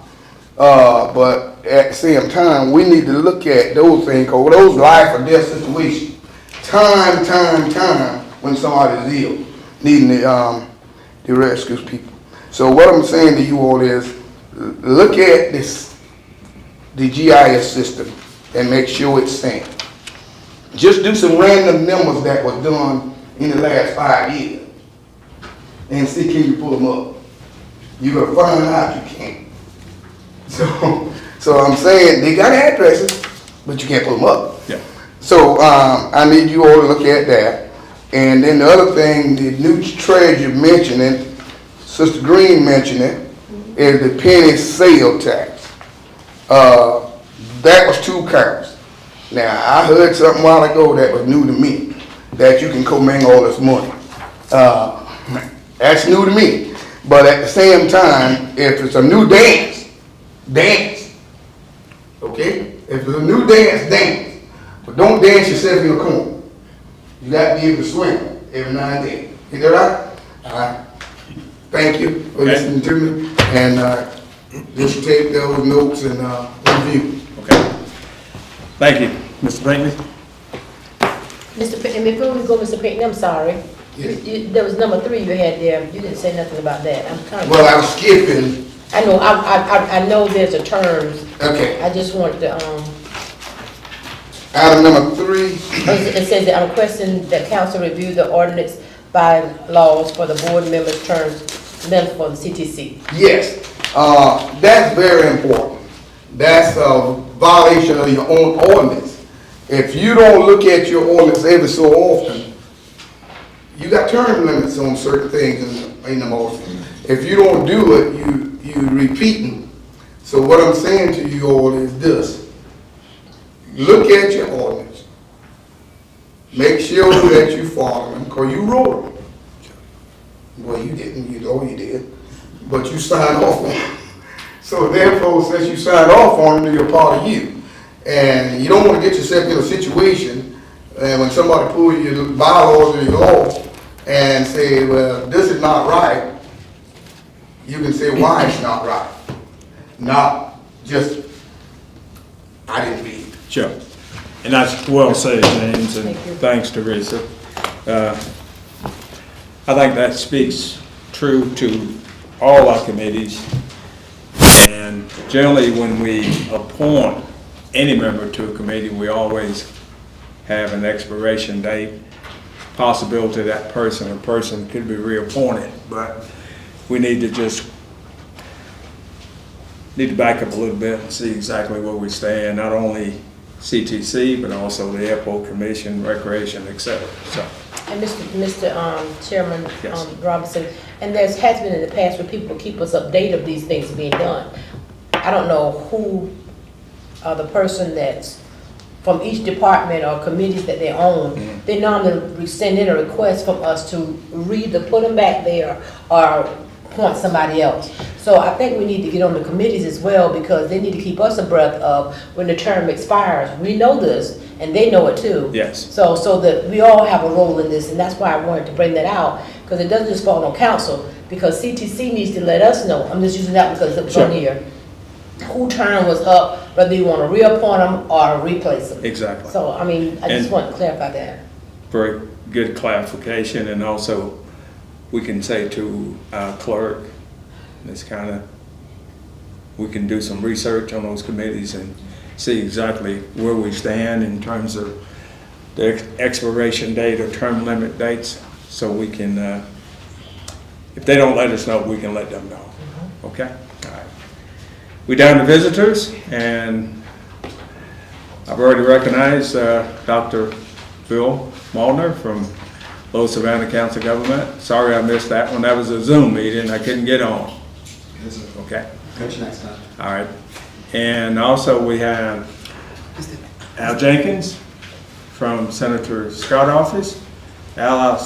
But at the same time, we need to look at those things because those life or death situations, time when somebody's ill, needing the rescue people. So what I'm saying to you all is, look at the GIS system and make sure it's synced. Just do some random numbers that was done in the last 5 years and see can you pull them up. You're gonna find out you can't. So I'm saying they got addresses, but you can't pull them up. Yeah. So I need you all to look at that. And then the other thing, the new treasure mentioned it, Sister Green mentioned it, is the penny sale tax. That was 2 counts. Now, I heard something a while ago that was new to me, that you can commingle all this money. That's new to me. But at the same time, if it's a new dance. Okay? If it's a new dance. But don't dance yourself in a corner. You got to be able to swing every now and then. Is that right? All right. Thank you for listening to me. And just take those notes and review. Okay. Thank you. Mr. Brinkley? Mr. Payton, before we go, Mr. Payton, I'm sorry. Yes. There was number 3 you had there. You didn't say nothing about that. I'm kind of. Well, I was skipping. I know. I know there's a terms. Okay. I just wanted to. Item number 3. It says that I'm requesting that council review the ordinance bylaws for the board members' terms left for the CTC. Yes. That's very important. That's a violation of your own ordinance. If you don't look at your ordinance every so often, you got term limits on certain things in the motion. If you don't do it, you repeating. So what I'm saying to you all is this. Look at your ordinance. Make sure that you follow them, because you wrote them. Well, you didn't, you know you did, but you signed off on them. So therefore, since you signed off on them, they're a part of you. And you don't want to get yourself in a situation when somebody pulls your bylaws or your law and say, well, this is not right, you can say why it's not right. Not just, I didn't read. Sure. And that's well said, James, and thanks, Teresa. I think that speaks true to all our committees. And generally, when we appoint any member to a committee, we always have an expiration date. possibility that person could be reappointed, but we need to back up a little bit and see exactly where we stand, not only CTC, but also the Airport Commission, Recreation, et cetera. So, And Mr. Chairman Yes. Robinson, and has been in the past where people keep us updated of these things being done. I don't know who, the person that's from each department or committees that they own, they normally send in a request from us to put them back there or appoint somebody else. So I think we need to get on the committees as well, because they need to keep us abreast of when the term expires. We know this, and they know it too. yes, So that we all have a role in this, and that's why I wanted to bring that out, because it doesn't just fall on council, because CTC needs to let us know. I'm just using that because it was on here. Who term was up, whether you want to reappoint them or replace them. exactly. So, I mean, I just And- want to clarify that. Very good clarification, and also we can say to our clerk, this kind of, we can do some research on those committees and see exactly where we stand in terms of the expiration date or term limit dates, so we can, if they don't let us know, we can let them know. Okay? All right. We down to visitors, and I've already recognized Dr. Bill Malner from Lower Savannah Council Government. Sorry I missed that one. That was a Zoom meeting. I couldn't get on. Okay. Catch you next time. All right. And also we have Al Jenkins from Senator Scott's office. Al, I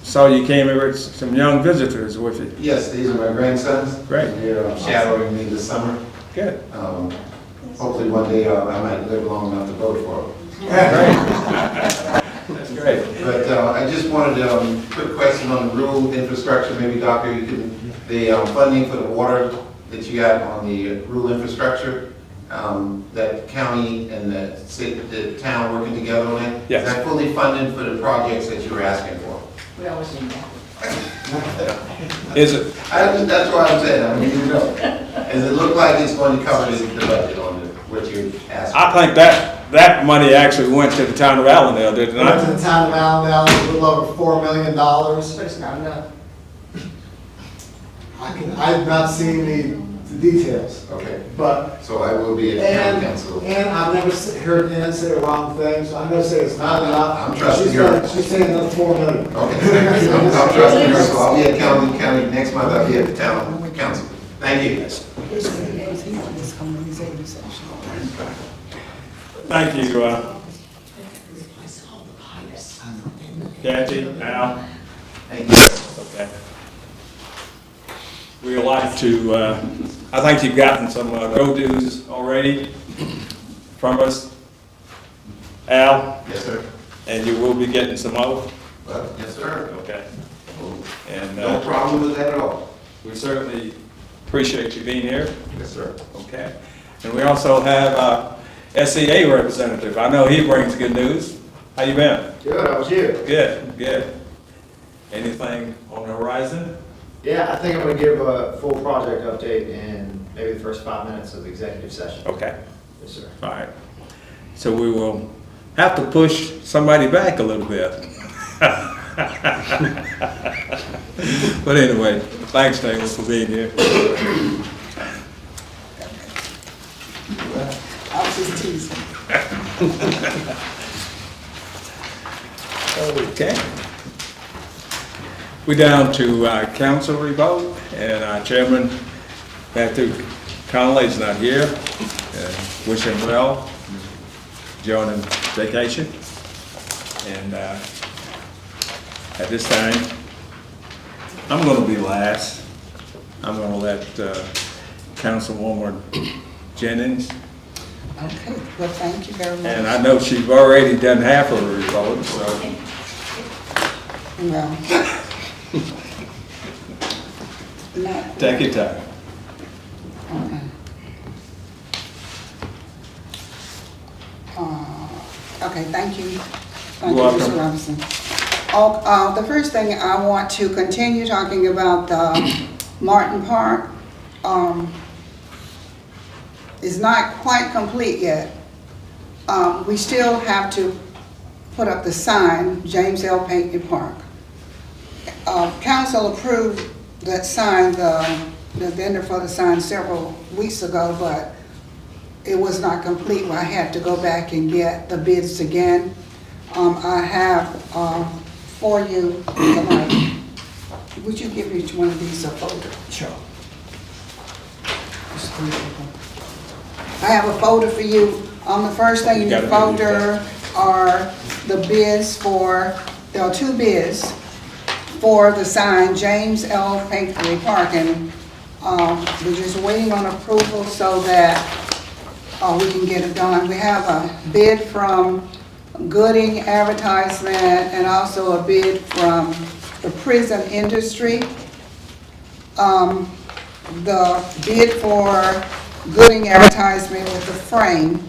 saw you came here with some young visitors with you. Yes, these are my grandsons. Great. They're shadowing me this summer. Good. Hopefully one day I might live long enough to vote for them. That's great. But I just wanted a quick question on the rural infrastructure. Maybe, Doctor, you can, the funding for the water that you got on the rural infrastructure, that county and the town working together on it? Yes. Is that fully funded for the projects that you were asking for? We always do that. Is it? That's what I'm saying, I mean, you know. Does it look like it's going to cover the budget on what you're asking? I think that money actually went to the town of Allendale, did it We went not? to the town of Allendale, a little over $4 million. But it's not enough. I've not seen the details, Okay, but, so I will be at town council. and I've never heard Ann say the wrong thing, so I'm gonna say it's not enough. I'm trusting her. She's saying another $4 million. Okay, I'm trusting her, so I'll be at county, next month I'll be at the town council. Thank you. Thank you, Kathy, Al. Thank you. Okay. We would like to, I think you've gotten some go-dos already from us, Al, Yes, sir. and you will be getting some more. Well, yes, sir. Okay. And No problem with that at all. we certainly appreciate you being here. Yes, sir. Okay. And we also have a SEA representative. I know he brings good news. How you been? Good, I was here. Good, good. Anything on the horizon? Yeah, I think I'm going to give a full project update in maybe the first 5 minutes of the executive session. Okay. Yes, sir. All right. So we will have to push somebody back a little bit. But anyway, thanks, Taylor, for being here. I was just teasing. Okay. We're down to council revote, and our chairman, Matthew Conley, is not here. Wish him well, joining vacation. And at this time, I'm going to be last. I'm going to let Councilwoman Jennings, Okay, well, thank you very much. and I know she's already done half of her revote, so. Well. Not, Take your time. okay. Okay, thank you. Thank you, You're Mr. welcome. Robinson. The first thing, I want to continue talking about the Martin Park. It's not quite complete yet. We still have to put up the sign, James L. Pinckney Park. Council approved that sign, the vendor for the sign several weeks ago, but it was not complete. I had to go back and get the bids again. I have for you tonight. Would you give each one of these a folder? Sure. I have a folder for you. The first thing in your folder are the bids for, there are 2 bids for the sign James L. Pinckney Park, and we're just waiting on approval so that we can get it done. We have a bid from Gooding Advertisement and also a bid from the prison industry. The bid for Gooding Advertisement with the frame,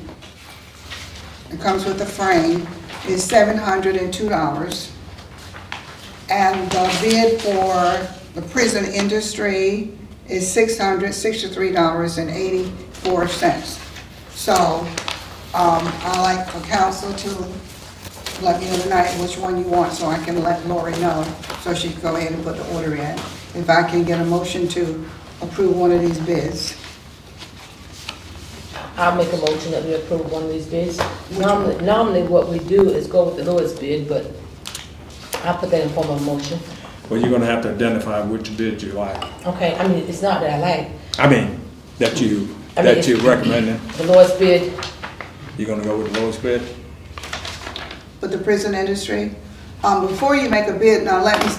it comes with the frame, is $702. And the bid for the prison industry is $663.84. So I'd like for council to let me know tonight which one you want so I can let Lori know so she can go ahead and put the order in. If I can get a motion to approve one of these bids. I'll make a motion that we approve one of these bids. Normally what we do is go with the lowest bid, but I'll put that in form of a motion. Well, you're gonna have to identify which bid you like. Okay, I mean, it's not that I like. I mean, that you recommending. The lowest bid. You're gonna go with the lowest bid? With the prison industry. Before you make a bid, now let me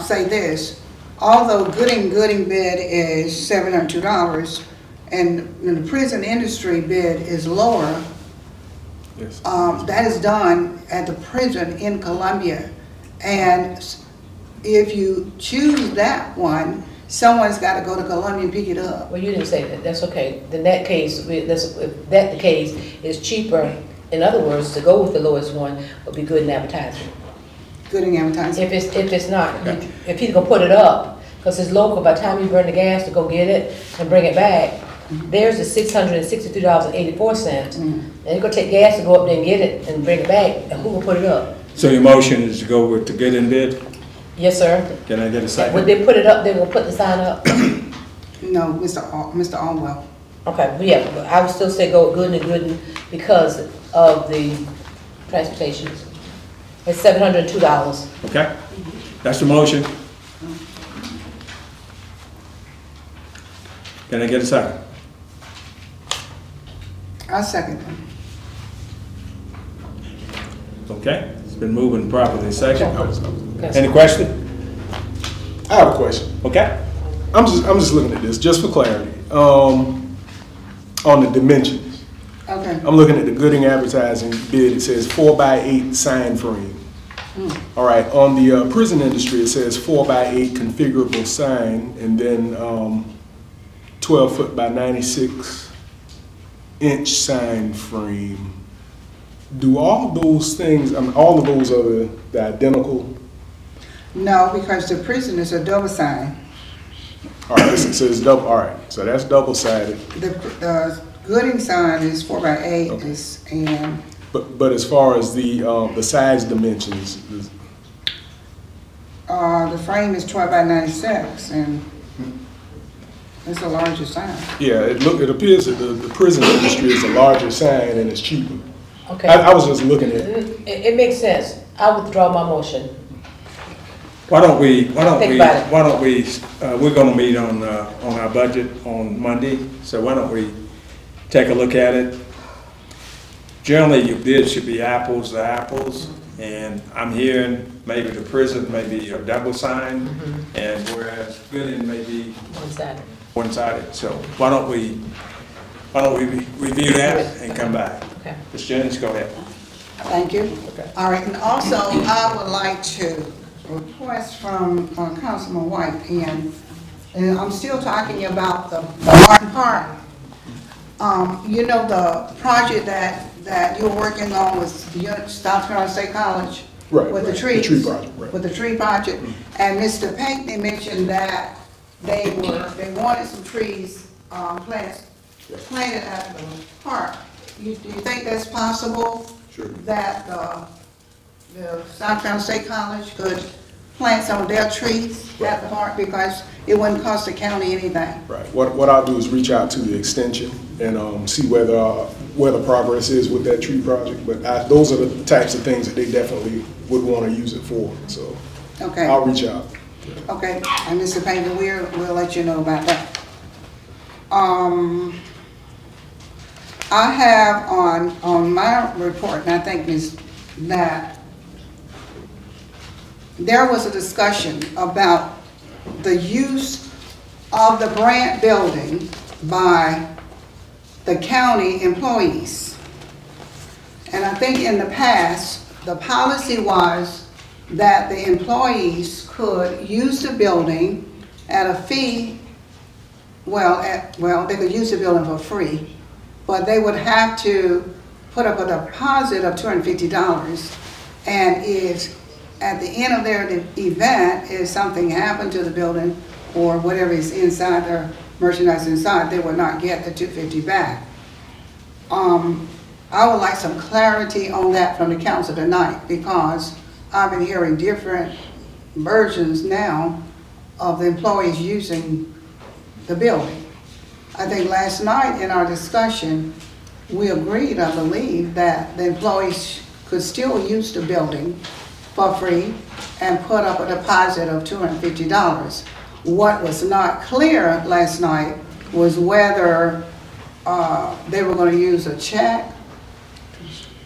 say this. Although Gooding bid is $702 and the prison industry bid is lower, Yes. that is done at the prison in Columbia. And if you choose that one, someone's got to go to Columbia and pick it up. Well, you didn't say that. That's okay. In that case, if that the case is cheaper, in other words, to go with the lowest one would be Gooding Advertising. Gooding Advertising. If it's not, if he's gonna put it up, because it's local, by the time you burn the gas to go get it and bring it back, theirs is $663.84. And it's gonna take gas to go up there and get it and bring it back, and who will put it up? So your motion is to go with the Gooding bid? Yes, sir. Can I get a second? When they put it up, they will put the sign up. No, Mr. Allwell. Okay, but yeah, but I would still say go with Gooding because of the transportation. It's $702. Okay, that's the motion. Can I get a second? I second them. Okay, it's been moving properly, second. Yes. Any question? I have a question. Okay. I'm just looking at this, just for clarity. On the dimensions, Okay. I'm looking at the Gooding Advertising bid, it says 4x8 sign frame. All right, on the prison industry, it says 4x8 configurable sign, and then 12 foot by 96 inch sign frame. Do all those things, all of those are the identical? No, because the prison is a double sign. All right, so it says double, all right, so that's double sided. The Gooding sign is 4x8, Okay. and But as far as the size dimensions, the frame is 12 by 96, and it's a larger sign. yeah, it appears that the prison industry is a larger sign and it's cheaper. Okay. I was just looking at, It makes sense. I withdraw my motion. Why don't we, Think about it. we're gonna meet on our budget on Monday, so why don't we take a look at it? Generally, your bids should be apples to apples, and I'm hearing maybe the prison may be a double sign, and whereas Gooding may be One-sided. one-sided, so why don't we review that and come back? Okay. Ms. Jennings, go ahead. Thank you. Okay. All right, and also, I would like to request from Councilman White, and I'm still talking about the Martin Park. You know, the project that you're working on with South Carolina State College? right, With the right, trees? the tree project, right. With the tree project, and Mr. Pinckney mentioned that they wanted some trees planted at the park. Do you think that's possible? Sure. That the South Carolina State College could plant some of their trees at the park because it wouldn't cost the county anything. Right. What I'll do is reach out to the extension and see where the progress is with that tree project. But those are the types of things that they definitely would want to use it for. So Okay. I'll reach out. Okay, and Mr. Payne, we'll let you know about that. I have on my report, and I think that there was a discussion about the use of the Brandt building by the county employees. And I think in the past, the policy was that the employees could use the building at a fee, they could use the building for free, but they would have to put up a deposit of $250. And if at the end of their event, if something happened to the building or whatever is inside, their merchandise inside, they would not get the $250 back. I would like some clarity on that from the council tonight, because I've been hearing different versions now of the employees using the building. I think last night in our discussion, we agreed, I believe, that the employees could still use the building for free and put up a deposit of $250. What was not clear last night was whether they were going to use a check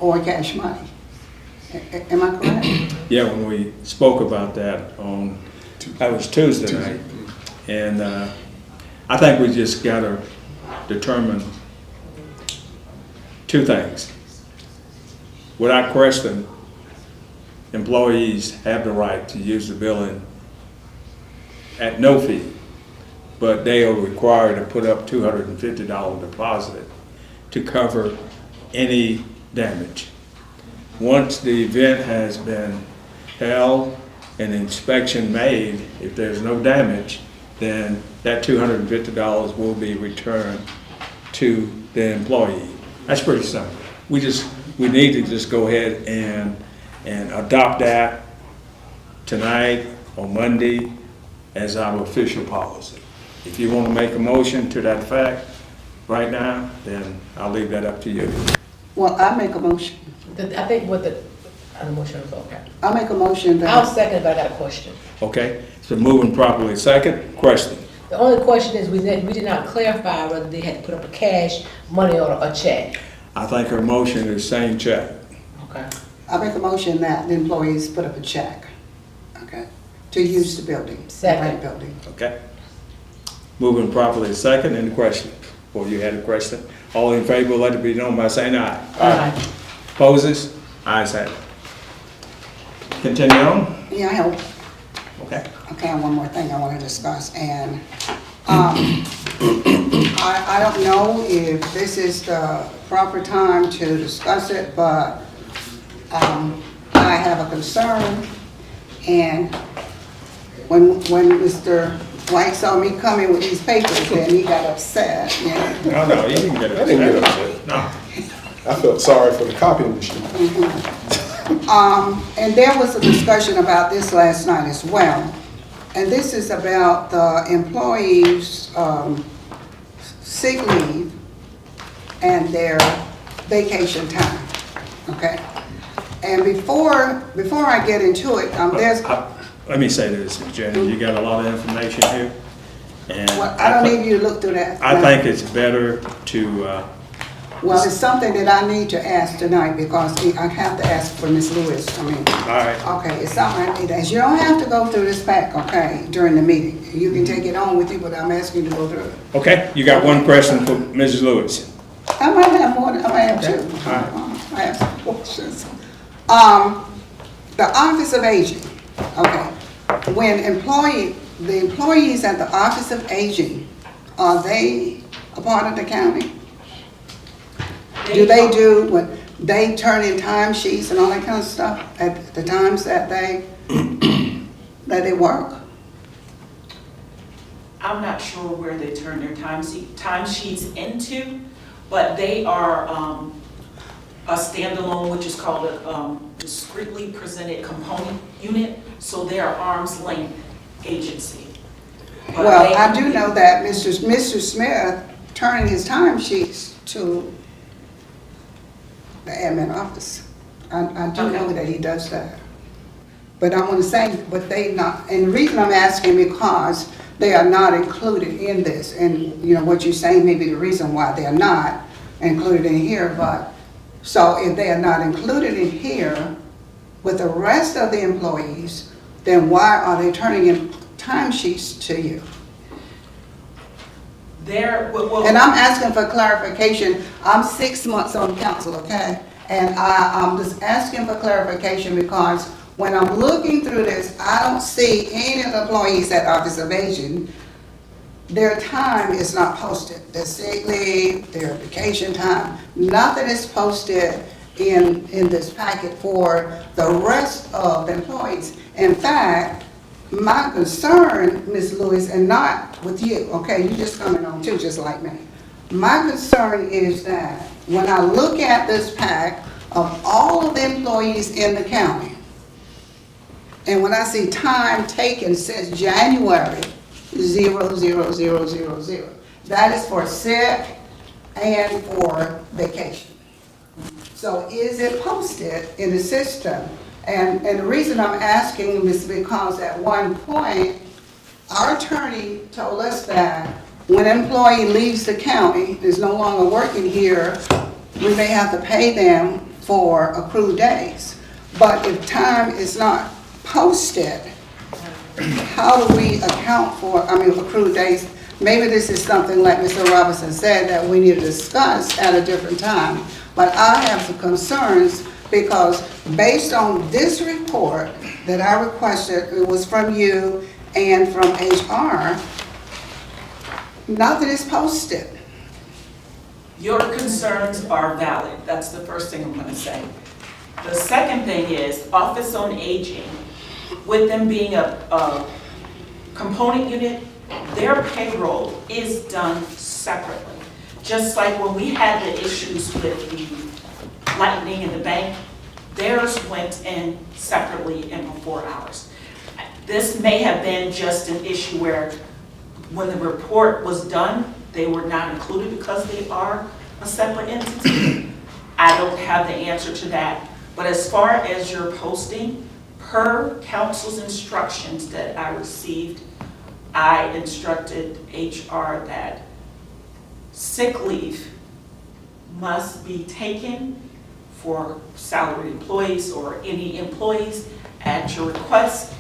or cash money. Am I correct? Yeah, when we spoke about that that was Tuesday night, and I think we just gotta determine two things. Without question, employees have the right to use the building at no fee, but they are required to put up $250 deposit to cover any damage. Once the event has been held and inspection made, if there's no damage, then that $250 will be returned to the employee. That's pretty simple. We need to just go ahead and adopt that tonight or Monday as our official policy. If you want to make a motion to that effect right now, then I'll leave that up to you. Well, I make a motion. I think what the motion is okay. I make a motion that. I'll second, but I got a question. Okay, so moving properly. Second, question. The only question is, we did not clarify whether they had to put up a cash, money, or a check. I think her motion is same check. Okay. I make a motion that the employees put up a check, okay, to use the building. Second. The right building. Okay. Moving properly. Second, any question? Or you had a question? All in favor, let it be known by saying aye. Aye. Opposes? Ayes have it. Continue on. Yeah, I have. Okay. Okay, and one more thing I want to discuss, and I don't know if this is the proper time to discuss it, but I have a concern, and when Mr. White saw me coming with these papers, then he got upset, you know. No, you didn't get upset. I didn't get upset. No. I felt sorry for the copying machine. And there was a discussion about this last night as well. And this is about the employees' sick leave and their vacation time, okay? And before I get into it, there's... Let me say this, Jenny, you got a lot of information here. And Well, I don't need you to look through that. I think it's better to, Well, it's something that I need to ask tonight because I have to ask for Ms. Lewis. all right, Okay, it's something I need to ask. You don't have to go through this pack, okay, during the meeting. You can take it on with you, but I'm asking you to go through it. okay, you got one question for Mrs. Lewis. I might have more, I might have two. All right. I have some questions. The Office of Aging, okay. When the employees at the Office of Aging, are they a part of the county? When they turn in timesheets and all that kind of stuff at the times that they work? I'm not sure where they turn their timesheets into, but they are a standalone, which is called a discreetly presented component unit, so they are arm's length agency. But Well, they- I do know that Mr. Smith turning his time sheets to the admin office. I do know that he does that. But I want to say, but they not, and the reason I'm asking because they are not included in this. And, you know, what you're saying may be the reason why they are not included in here, but, so if they are not included in here with the rest of the employees, then why are they turning in timesheets to you? And I'm asking for clarification. I'm 6 months on council, okay? And I'm just asking for clarification because when I'm looking through this, I don't see any of the employees at Office of Aging. Their time is not posted. Their sick leave, their vacation time, nothing is posted in this packet for the rest of the employees. In fact, my concern, Ms. Lewis, and not with you, okay, you just coming on too, just like me. My concern is that when I look at this pack of all of the employees in the county, and when I see time taken since January, 00000, that is for sick and for vacation. So is it posted in the system? And the reason I'm asking is because at one point, our attorney told us that when an employee leaves the county, is no longer working here, we may have to pay them for accrued days. But if time is not posted, how do we account for, accrued days? Maybe this is something like Mr. Robinson said that we need to discuss at a different time. But I have some concerns because based on this report that I requested, it was from you and from HR, nothing is posted. Your concerns are valid. That's the first thing I'm going to say. The second thing is Office on Aging, with them being a component unit, their payroll is done separately. Just like when we had the issues with the lightning in the bank, theirs went in separately and before ours. This may have been just an issue where when the report was done, they were not included because they are a separate entity. I don't have the answer to that. But as far as your posting, per council's instructions that I received, I instructed HR that sick leave must be taken for salaried employees or any employees at your request.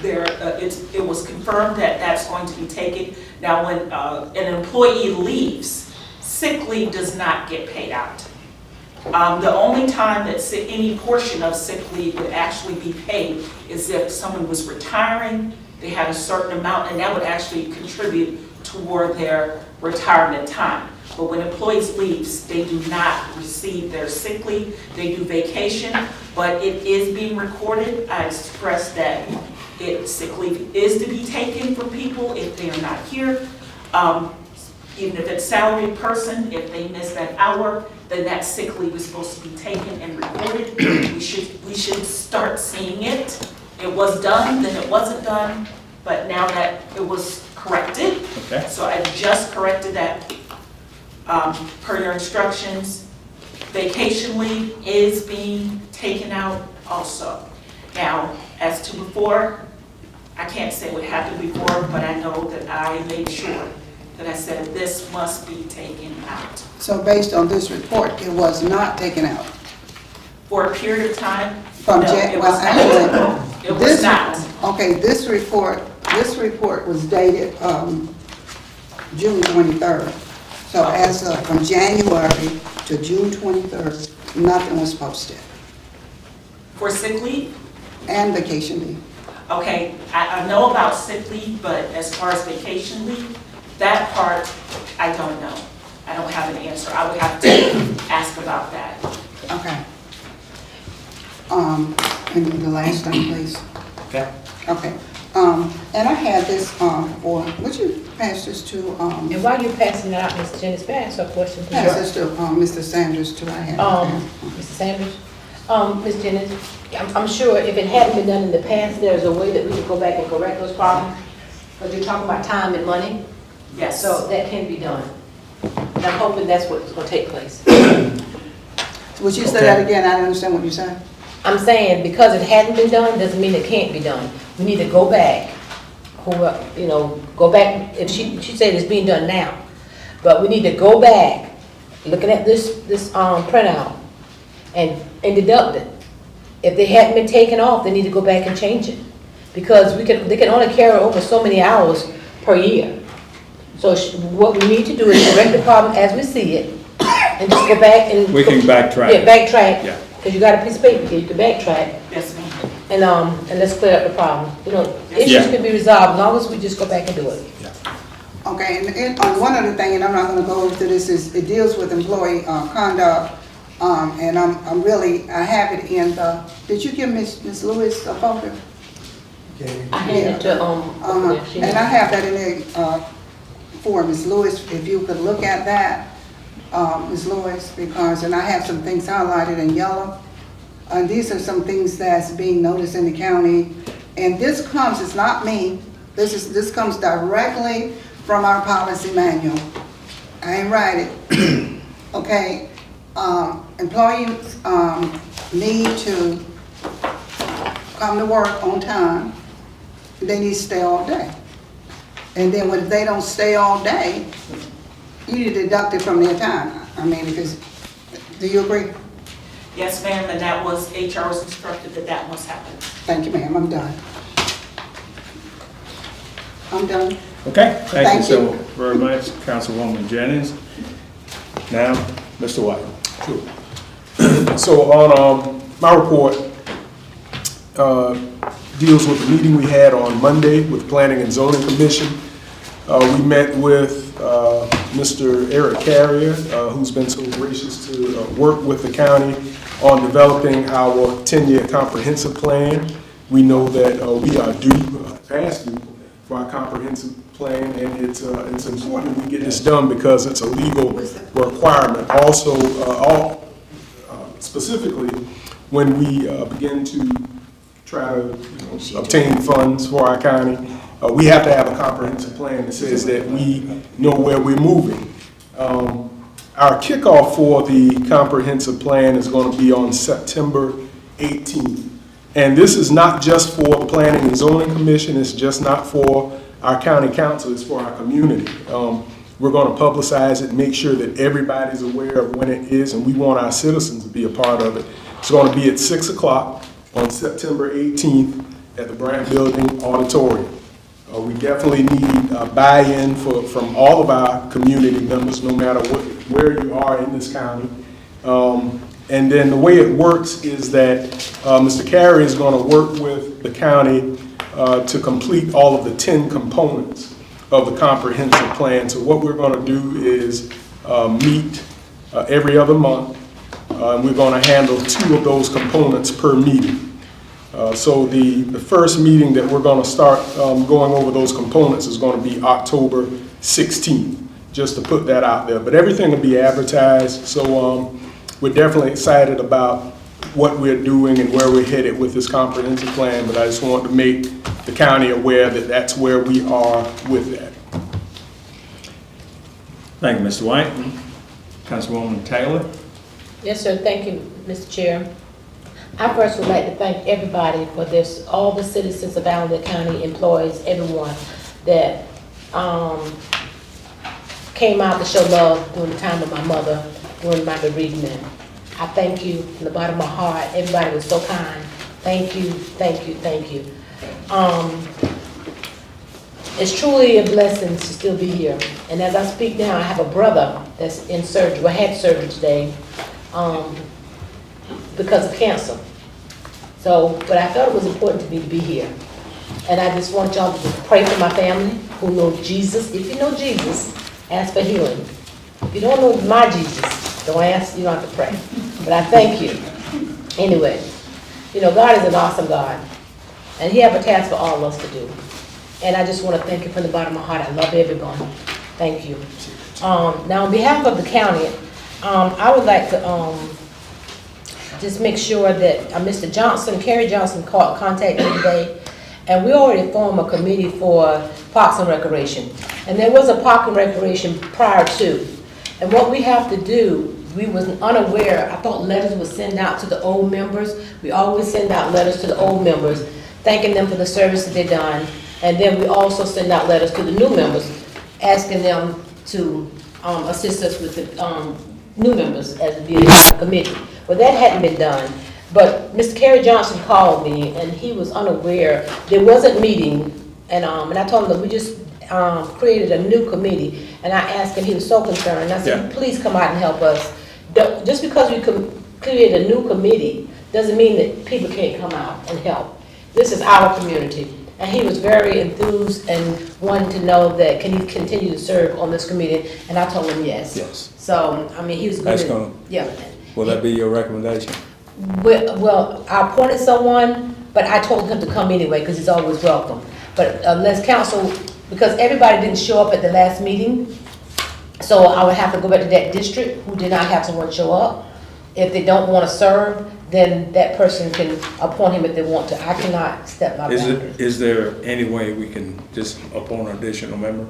It was confirmed that that's going to be taken. Now, when an employee leaves, sick leave does not get paid out. The only time that any portion of sick leave would actually be paid is if someone was retiring, they had a certain amount, and that would actually contribute toward their retirement time. But when employees leave, they do not receive their sick leave. They do vacation, but it is being recorded. I expressed that sick leave is to be taken for people if they are not here. Even if it's salaried person, if they miss that hour, then that sick leave is supposed to be taken and recorded. We should start seeing it. It was done, then it wasn't done, but now that it was corrected, Okay. so I just corrected that per your instructions. Vacation leave is being taken out also. Now, as to before, I can't say what happened before, but I know that I made sure that I said this must be taken out. So based on this report, it was not taken out? For a period of time, From no, it was not. It was not. Okay, this report was dated June 23rd. So as of from January to June 23rd, nothing was posted. For sick leave? And vacation leave. Okay, I know about sick leave, but as far as vacation leave, that part, I don't know. I don't have an answer. I would have to ask about that. Okay. And the last thing, please. Okay. Okay. And I had this, would you pass this to, And while you're passing it out, Ms. Jennings, may I ask a question, please? pass this to, Mr. Sanders too, I had. Mr. Sanders? Ms. Jennings, I'm sure if it hadn't been done in the past, there's a way that we could go back and correct those problems. Because you're talking about time and money, Yes. so that can be done. And I'm hoping that's what's gonna take place. Would you say that again? I don't understand what you said. I'm saying because it hadn't been done, doesn't mean it can't be done. We need to go back, go back, if she said it's being done now. But we need to go back, looking at this printout, and deduct it. If they hadn't been taken off, they need to go back and change it. Because they can only carry over so many hours per year. So what we need to do is correct the problem as we see it, and just go back and. We can backtrack. Yeah, backtrack. Yeah. Because you got a piece of paper here, you can backtrack. Yes, ma'am. And let's clear up the problem. Issues Yeah. can be resolved as long as we just go back and do it. Okay, and one other thing, and I'm not gonna go into this, is it deals with employee conduct. And I have it in the, did you give Ms. Lewis a folder? I handed it to, And I have that in there, for Ms. Lewis, if you could look at that, Ms. Lewis, and I have some things highlighted in yellow. And these are some things that's being noticed in the county. And this comes, it's not me, this comes directly from our policy manual. I ain't write it. Okay, employees need to come to work on time. They need to stay all day. And then when they don't stay all day, you need to deduct it from their time. I mean, because, do you agree? Yes, ma'am, and that was, HR was instructed that must happen. Thank you, ma'am, I'm done. I'm done. Okay, thank you Thank so you. very much, Councilwoman Jennings. Now, Mr. White. Sure. So on my report, deals with the meeting we had on Monday with Planning and Zoning Commission. We met with Mr. Eric Carrier, who's been so gracious to work with the county on developing our 10-year comprehensive plan. We know that we are past due for our comprehensive plan, and it's important we get this done because it's a legal requirement. Also, specifically, when we begin to try to obtain funds for our county, we have to have a comprehensive plan that says that we know where we're moving. Our kickoff for the comprehensive plan is going to be on September 18th. And this is not just for the Planning and Zoning Commission, it's just not for our county council, it's for our community. We're going to publicize it, make sure that everybody's aware of when it is, and we want our citizens to be a part of it. It's going to be at 6 o'clock on September 18th at the Brandt Building Auditorium. We definitely need buy-in from all of our community members, no matter where you are in this county. And then the way it works is that Mr. Carey is going to work with the county to complete all of the 10 components of the comprehensive plan. So what we're going to do is meet every other month. We're going to handle 2 of those components per meeting. So the first meeting that we're going to start going over those components is going to be October 16th, just to put that out there. But everything will be advertised, so we're definitely excited about what we're doing and where we're headed with this comprehensive plan, but I just want to make the county aware that that's where we are with that. Thank you, Mr. White. Councilwoman Taylor. Yes, sir. Thank you, Mr. Chair. I first would like to thank everybody for this, all the citizens of Allendale County, employees, everyone that came out to show love during the time of my mother, during my bereavement. I thank you from the bottom of my heart. Everybody was so kind. Thank you, thank you, thank you. It's truly a blessing to still be here. And as I speak now, I have a brother that's in surgery, well, had surgery today because of cancer. So, but I felt it was important to me to be here. And I just want y'all to just pray for my family who know Jesus. If you know Jesus, ask for healing. If you don't know my Jesus, don't ask, you don't have to pray. But I thank you. Anyway, you know, God is an awesome God. And he have a task for all of us to do. And I just want to thank you from the bottom of my heart. I love everyone. Thank you. Now, on behalf of the county, I would like to just make sure that Mr. Johnson, Kerry Johnson, contacted me today, and we already formed a committee for Parks and Recreation. And there was a Park and Recreation prior to. And what we have to do, we was unaware, I thought letters were sent out to the old members. We always send out letters to the old members, thanking them for the service that they've done. And then we also send out letters to the new members, asking them to assist us with the new members as the committee. Well, that hadn't been done. But Mr. Kerry Johnson called me, and he was unaware. There wasn't meeting, and I told him that we just created a new committee. And I asked him, he was so concerned. I said, please come out and help us. Just because we create a new committee doesn't mean that people can't come out and help. This is our community. And he was very enthused and wanted to know that can he continue to serve on this committee, and I told him yes. Yes. So, I mean, he was good. That's gonna, yeah. will that be your recommendation? Well, I appointed someone, but I told him to come anyway, because he's always welcome. But unless council, because everybody didn't show up at the last meeting, so I would have to go back to that district who did not have someone show up. If they don't want to serve, then that person can appoint him if they want to. I cannot step my boundaries. Is there any way we can just appoint an additional member?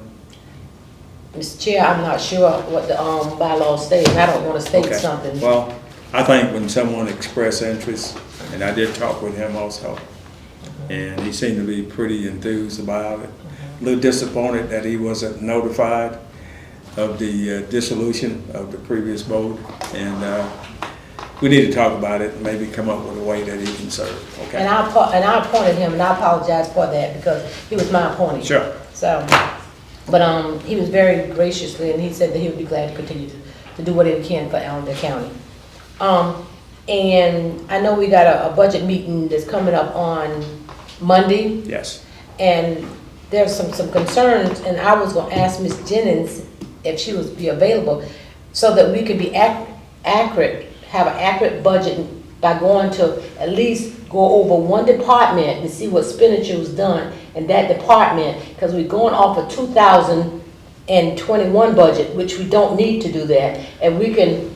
Mr. Chair, I'm not sure what the bylaws state, and I don't want to state Okay. something. Well, I think when someone expressed interest, and I did talk with him also, and he seemed to be pretty enthused about it. A little disappointed that he wasn't notified of the dissolution of the previous board, and we need to talk about it and maybe come up with a way that he can serve, okay? And I appointed him, and I apologize for that because he was my appointee. Sure. So, but he was very graciously, and he said that he would be glad to continue to do whatever he can for Allendale County. And I know we got a budget meeting that's coming up on Monday. Yes. And there's some concerns, and I was gonna ask Ms. Jennings if she would be available so that we could be accurate, have an accurate budget by going to at least go over one department and see what expenditure was done in that department, because we're going off a 2021 budget, which we don't need to do that. And we can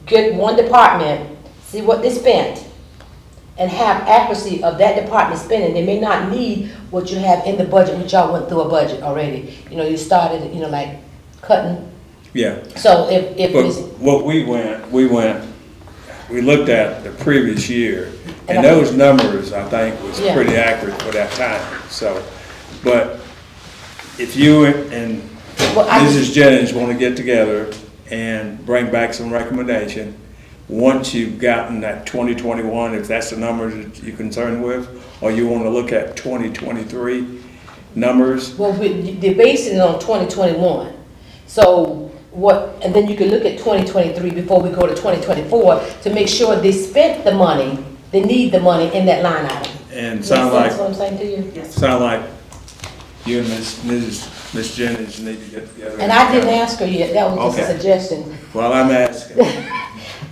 get one department, see what they spent, and have accuracy of that department spending. They may not need what you have in the budget, which y'all went through a budget already. You know, you started, like cutting. Yeah. So if But what we looked at the previous year, and those numbers, I think, was pretty accurate for that time. So, but if you and Mrs. Jennings want to get together and bring back some recommendation, once you've gotten that 2021, if that's the numbers that you're concerned with, or you want to look at 2023 numbers. Well, they're basing it on 2021. So and then you can look at 2023 before we go to 2024 to make sure they spent the money, they need the money in that line item. And sound like, that's what I'm saying to you? Yes. sound like you and Ms. Jennings need to get together. And I didn't ask her yet, that was just a suggestion. Well, I'm asking.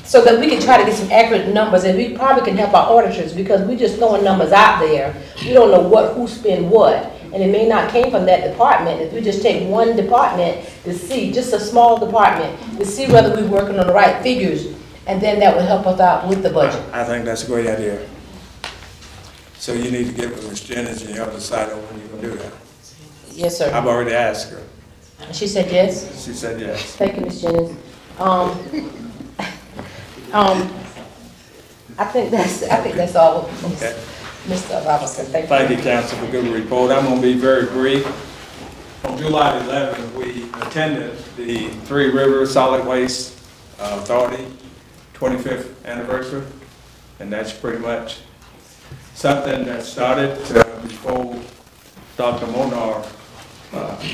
So that we can try to get some accurate numbers, and we probably can help our auditors, because we just throwing numbers out there. We don't know who spent what, and it may not came from that department. If we just take one department to see, just a small department, to see whether we're working on the right figures, and then that will help us out with the budget. I think that's a great idea. So you need to get with Ms. Jennings and y'all decide on when you're gonna do that. Yes, sir. I've already asked her. She said yes? She said yes. Thank you, Ms. Jennings. I think that's all, Okay. Mr. Robinson. Thank you. Thank you, Council, for a good report. I'm gonna be very brief. On July 11th, we attended the Three Rivers Solid Waste Authority 25th anniversary, and that's pretty much something that started before Dr. Monar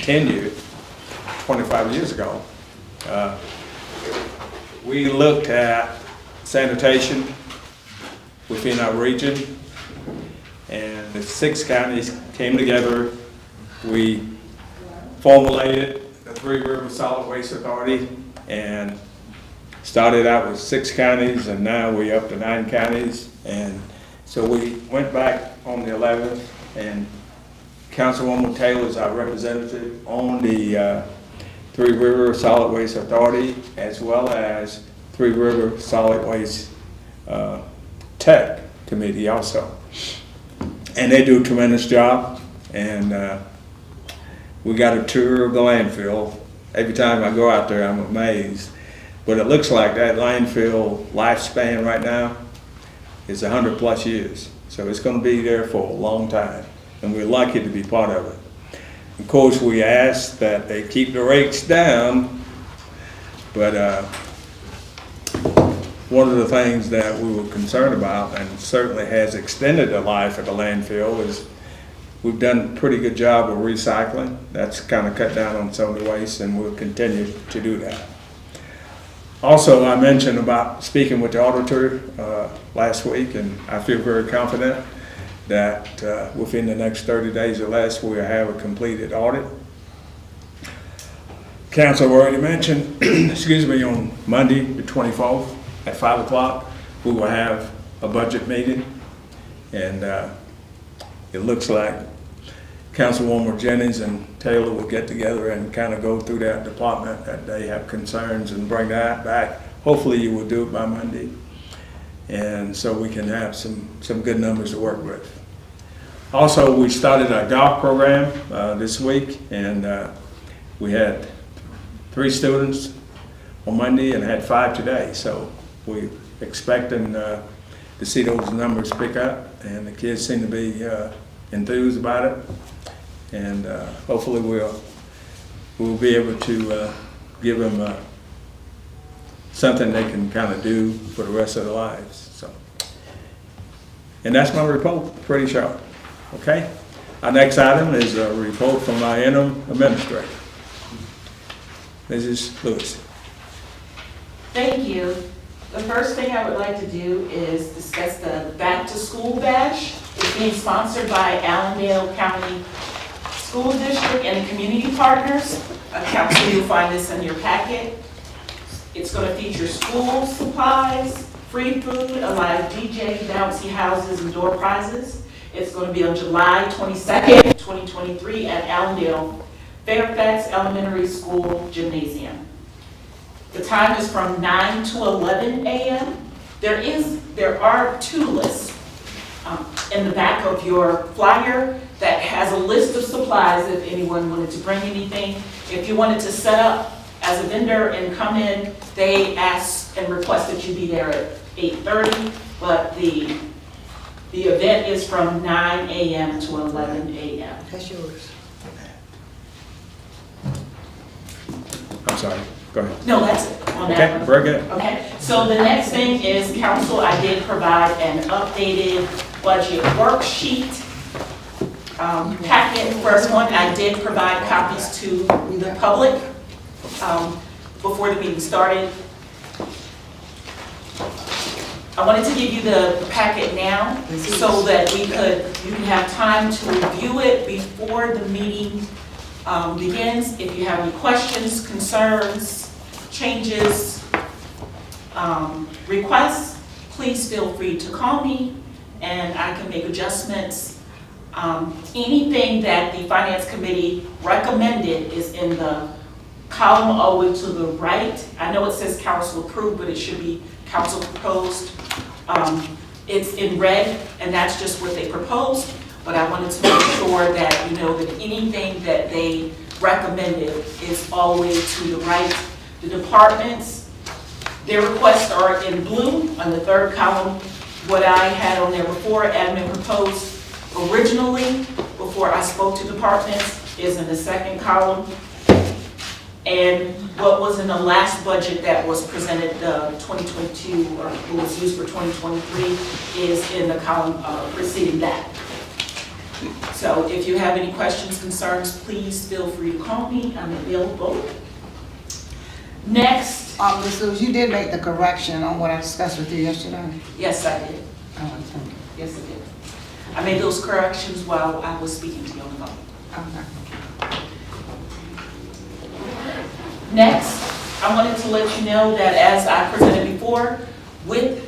tenured 25 years ago. We looked at sanitation within our region, and the 6 counties came together. We formulated the Three Rivers Solid Waste Authority and started out with 6 counties, and now we're up to 9 counties, and So we went back on the 11th, and Councilwoman Taylor is our representative on the Three River Solid Waste Authority, as well as Three River Solid Waste Tech Committee also. And they do a tremendous job, and we got a tour of the landfill. Every time I go out there, I'm amazed. But it looks like that landfill lifespan right now is 100+ years. So it's going to be there for a long time, and we're lucky to be part of it. Of course, we ask that they keep the rates down, but one of the things that we were concerned about, and certainly has extended the life of the landfill, is we've done a pretty good job of recycling. That's kind of cut down on some of the waste, and we'll continue to do that. Also, I mentioned about speaking with the auditor last week, and I feel very confident that within the next 30 days or less, we'll have a completed audit. Council already mentioned, excuse me, on Monday, the 24th, at 5 o'clock, we will have a budget meeting, and it looks like Councilwoman Jennings and Taylor will get together and kind of go through that department that they have concerns and bring that back. Hopefully you will do it by Monday, and so we can have some good numbers to work with. Also, we started our golf program this week, and we had 3 students on Monday and had 5 today, so we're expecting to see those numbers pick up, and the kids seem to be enthused about it, and hopefully we'll be able to give them something they can kind of do for the rest of their lives. So, and that's my report, pretty short. Okay. Our next item is a report from our interim administrator, Mrs. Lewis. Thank you. The first thing I would like to do is discuss the Back to School Bash. It's being sponsored by Allendale County School District and community partners. Council, you'll find this in your packet. It's going to feature school supplies, free food, a live DJ, bouncy houses, and door prizes. It's going to be on July 22nd, 2023 at Allendale Fairfax Elementary School Gymnasium. The time is from 9 to 11 a.m. There are 2 lists in the back of your flyer that has a list of supplies if anyone wanted to bring anything. If you wanted to set up as a vendor and come in, they ask and request that you be there at 8:30, but the event is from 9 a.m. to 11 a.m. That's yours. I'm sorry, go ahead. No, that's it on that Okay, one. very good. Okay, so the next thing is council, I did provide an updated budget worksheet packet. First one, I did provide copies to the public before the meeting started. I wanted to give you the packet now so that you can have time to review it before the meeting begins. If you have any questions, concerns, changes, requests, please feel free to call me and I can make adjustments. Anything that the Finance Committee recommended is in the column all the way to the right. I know it says council approved, but it should be council proposed. It's in red, and that's just what they proposed, but I wanted to make sure that you know that anything that they recommended is all the way to the right. The departments, their requests are in blue on the 3rd column. What I had on there before, admin proposed originally, before I spoke to departments, is in the 2nd column. And what was in the last budget that was presented, 2022, or what was used for 2023, is in the column preceding that. So if you have any questions, concerns, please feel free to call me. I'm available. Next. Ms. Lewis, you did make the correction on what I discussed with you yesterday. Yes, I did. Oh, thank you. Yes, I did. I made those corrections while I was speaking to you on the phone. Okay. Next, I wanted to let you know that as I presented before, with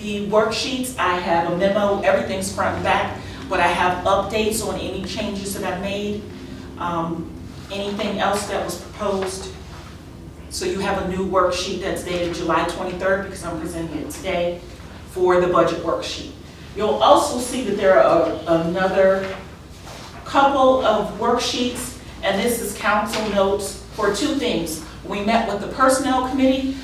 The worksheets, I have a memo, everything's front and back, but I have updates on any changes that I've made, anything else that was proposed. So you have a new worksheet that's dated July 23rd, because I'm presenting it today, for the budget worksheet. You'll also see that there are another couple of worksheets, and this is council notes for two things. We met with the personnel committee.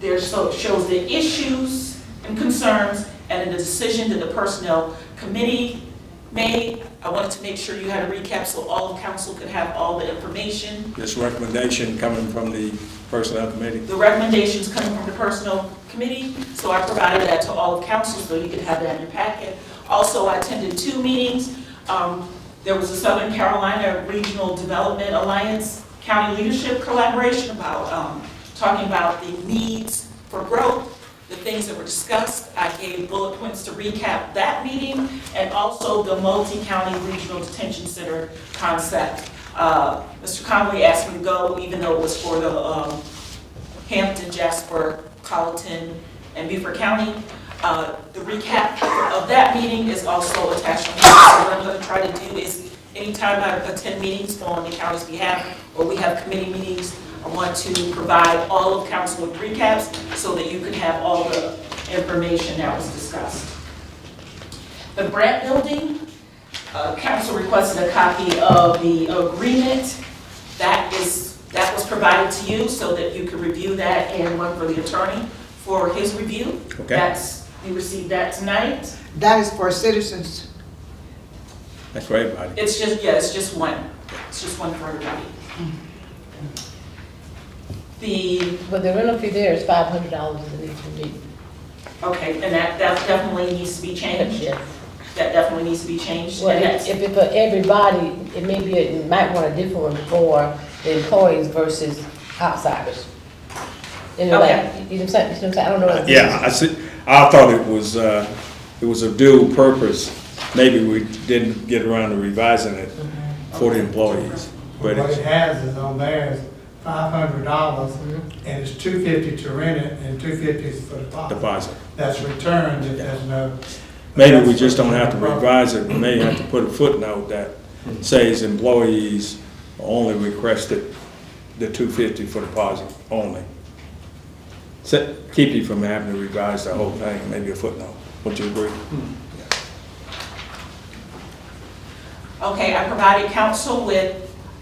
There shows the issues and concerns and the decision that the personnel committee made. I wanted to make sure you had a recap so all of council could have all the information. This recommendation coming from the personnel committee? The recommendations coming from the personnel committee, so I provided that to all of council so you could have that in your packet. Also, I attended 2 meetings. There was a Southern Carolina Regional Development Alliance County Leadership Collaboration about talking about the needs for growth, the things that were discussed. I gave bullet points to recap that meeting, and also the multi-county regional detention center concept. Mr. Conley asked me to go, even though it was for the Hampton, Jasper, Colleton, and Beaufort County. The recap of that meeting is also attached on here. So what I'm going to try to do is, anytime I attend meetings on the county's behalf, or we have committee meetings, I want to provide all of council with recaps so that you can have all the information that was discussed. The Brant Building, council requested a copy of the agreement. That was provided to you so that you could review that, and one for the attorney for his review. Okay. You received that tonight. That is for citizens. That's for everybody. It's just one. It's just one for everybody. But the rental fee there is $500 in each meeting. Okay, and that definitely needs to be changed? Yes. That definitely needs to be changed? Well, And that's- if it's for everybody, you might want a different one for the employees versus outsiders. You know, Okay. like, you know what I'm saying? I don't know. Yeah, I see. I thought it was a dual purpose. Maybe we didn't get around to revising it for the employees. But What it's, it has is on there is $500, and it's $250 to rent it, and $250 is for the deposit. deposit. That's returned if there's no. Maybe we just don't have to revise it. We may have to put a footnote that says employees only requested the $250 for deposit only. Keep you from having to revise the whole thing, maybe a footnote. Would you agree? Okay, I provided council with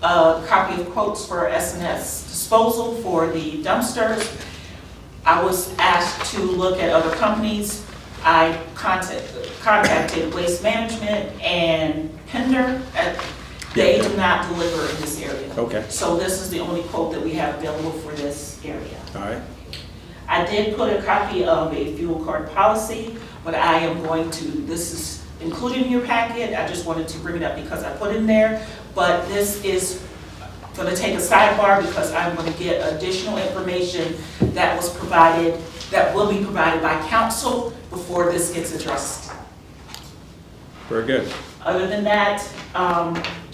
a copy of quotes for S&S disposal for the dumpsters. I was asked to look at other companies. I contacted Waste Management and Pender. They do not deliver in this area. Okay. So this is the only quote that we have available for this area. All right. I did put a copy of a fuel card policy, but I am going to, this is included in your packet. I just wanted to bring it up because I put it in there. But this is going to take a sidebar because I'm going to get additional information that was provided, that will be provided by council before this gets addressed. Very good. Other than that,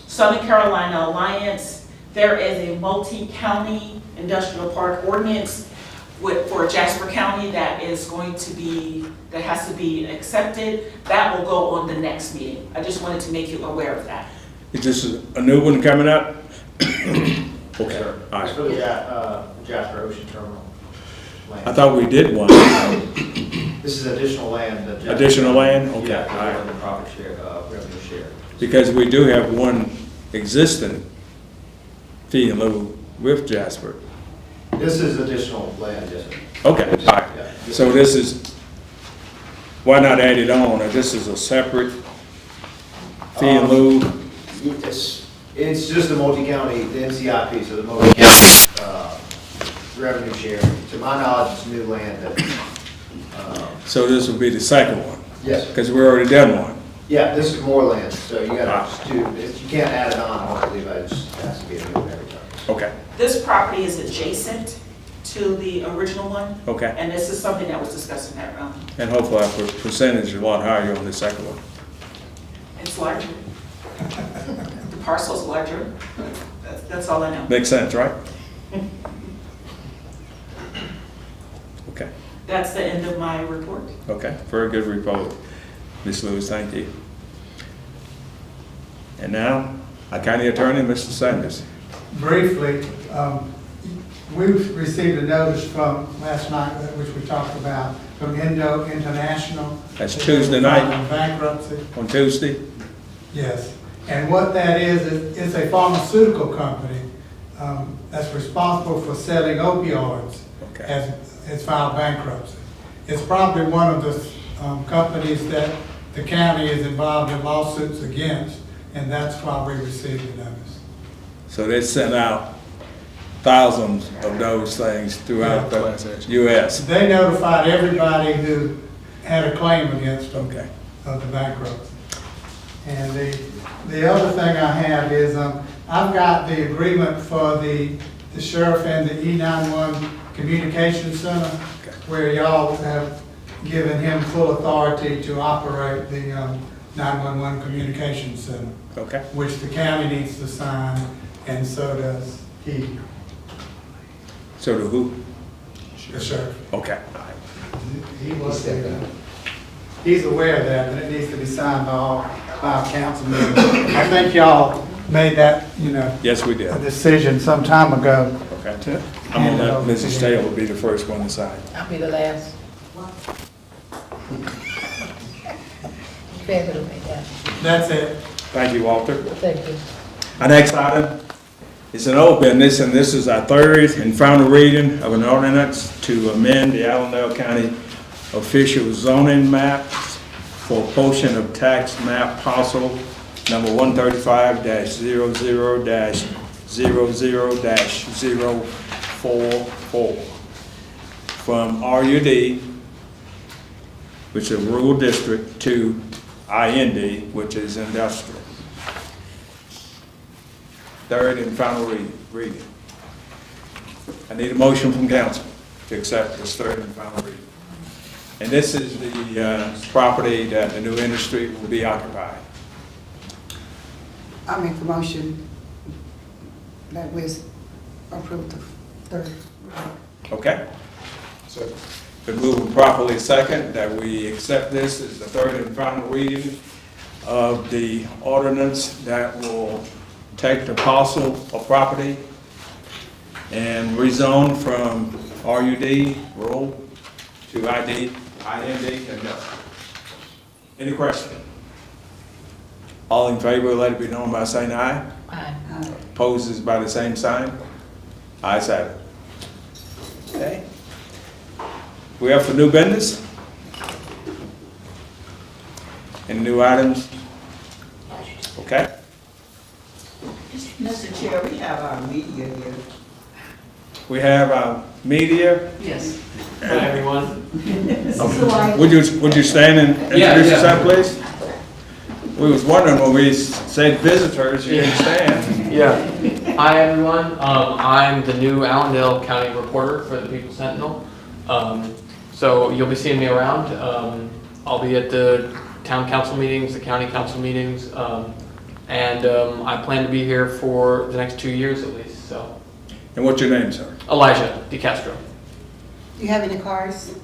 Southern Carolina Alliance, there is a multi-county industrial park ordinance for Jasper County that is going to be, that has to be accepted. That will go on the next meeting. I just wanted to make you aware of that. Is this a new one coming up? Okay, all It's right. for the Jasper Ocean Terminal land. I thought we did one. This is additional land that Jasper. Additional land? Okay, Yeah, all right. for the profit share, revenue share. Because we do have one existing fee in lieu with Jasper. This is additional land, yes, sir. Okay, all right. Yeah. So this is, why not add it on? Or this is a separate fee in lieu? It's just the multi-county, the MCIP, so the multi-county revenue share. To my knowledge, it's new land that, So this will be the second one? yes, Because we already done one. yeah, this is more land, so you gotta just do, you can't add it on, I believe, it just has to be a new one every time. Okay, This property is adjacent to the original one, okay. and this is something that was discussed in that room. And hopefully our percentage is a lot higher on the second one. It's larger. The parcel's larger. That's all I know. Makes sense, right? Okay, That's the end of my report. okay, very good report, Ms. Lewis, thank you. And now, our county attorney, Mr. Sanders. Briefly, we've received a notice from last night, which we talked about, from Indo International. That's Tuesday night. Bankruptcy. On Tuesday? Yes, and what that is, it's a pharmaceutical company that's responsible for selling opioids. Okay. As it's filed bankruptcy. It's probably one of the companies that the county is involved in lawsuits against, and that's why we received the notice. So they sent out thousands of those things throughout the U.S. They notified everybody who had a claim against them Okay. of the bankruptcy. And the other thing I have is, I've got the agreement for the sheriff and the E91 Communication Center, where y'all have given him full authority to operate the 911 Communication Center, Okay. which the county needs to sign, and so does he, So to who? the sheriff. Okay. He was there. He's aware of that, and it needs to be signed by all 5 council members. I think y'all made that, Yes, we did. a decision some time ago. Okay. to I'm hand it gonna let over to Mrs. him. Taylor be the first one to sign. I'll be the last. Fair to make that. That's it. Thank you, Walter. Thank you. Our next item is an old business, and this is our third and final reading of an ordinance to amend the Allendale County official zoning maps for a portion of tax map parcel number 135-00-00-044 from RUD, which is a rural district, to IND, which is industrial. Third and final reading. I need a motion from council to accept this third and final reading. And this is the property that the new industry will be occupying. I make a motion that we approve the third. Okay? So, been moved properly second that we accept this as the third and final reading of the ordinance that will take the parcel of property and rezone from RUD, rural, to IND, industrial. Any question? All in favor, let it be known by saying aye. Aye. Opposes by the same sign. Ayes have it. Okay. We have for new business? Any new items? Okay. Mr. Chair, we have our media here. We have our media. Yes. Hi, everyone. Would you stand and introduce yourself, please? We was wondering when we said visitors, you didn't stand. Yeah. Hi, everyone. I'm the new Allendale County reporter for the People Sentinel. So you'll be seeing me around. I'll be at the town council meetings, the county council meetings, and I plan to be here for the next 2 years at least. So. And what's your name, sir? Elijah DeCastro. Do you have any cards?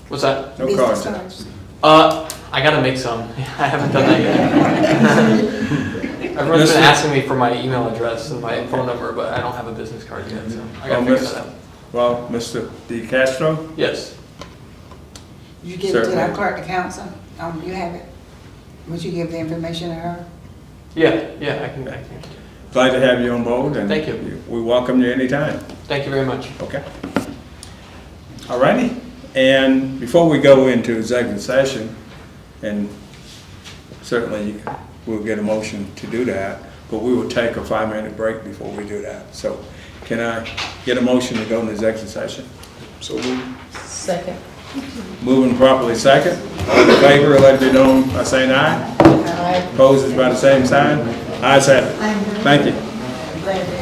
What's that? No Business cards. I gotta make some. I haven't done that yet. Everyone's been asking me for my email address and my phone number, but I don't have a business card yet, so I gotta figure that out. Well, Mr. DeCastro? Yes. You give it to Certainly. our clerk to council? You have it? Would you give the information to her? Yeah, I can. Glad to have you on board. And Thank you. We welcome you anytime. Thank you very much. Okay. All righty. And before we go into executive session, and certainly we'll get a motion to do that, but we will take a 5-minute break before we do that. So can I get a motion to go into executive session? So we Second. Moving properly second. All in favor, let it be known by saying aye. Aye. Opposed by the same sign. Ayes have it. Thank you. Glad to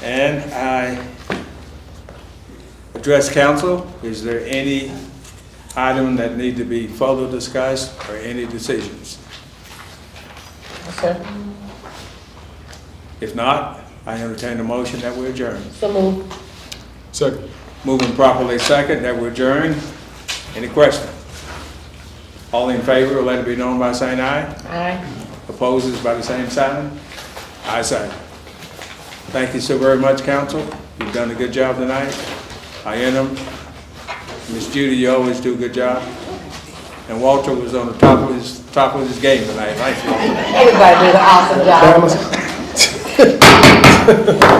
And I address council. Is there any item that need to be further discussed or any decisions? Okay. If not, I entertain a motion that we adjourn. So move. Second. Moving properly second that we adjourn. Any questions? All in favor, let it be known by saying aye. Aye. Opposes by the same sign. Ayes have it. Thank you so very much, council. You've done a good job tonight. I am. Miss Judy, you always do a good job. And Walter was on the top of his game tonight. Thank you. Everybody did an awesome job.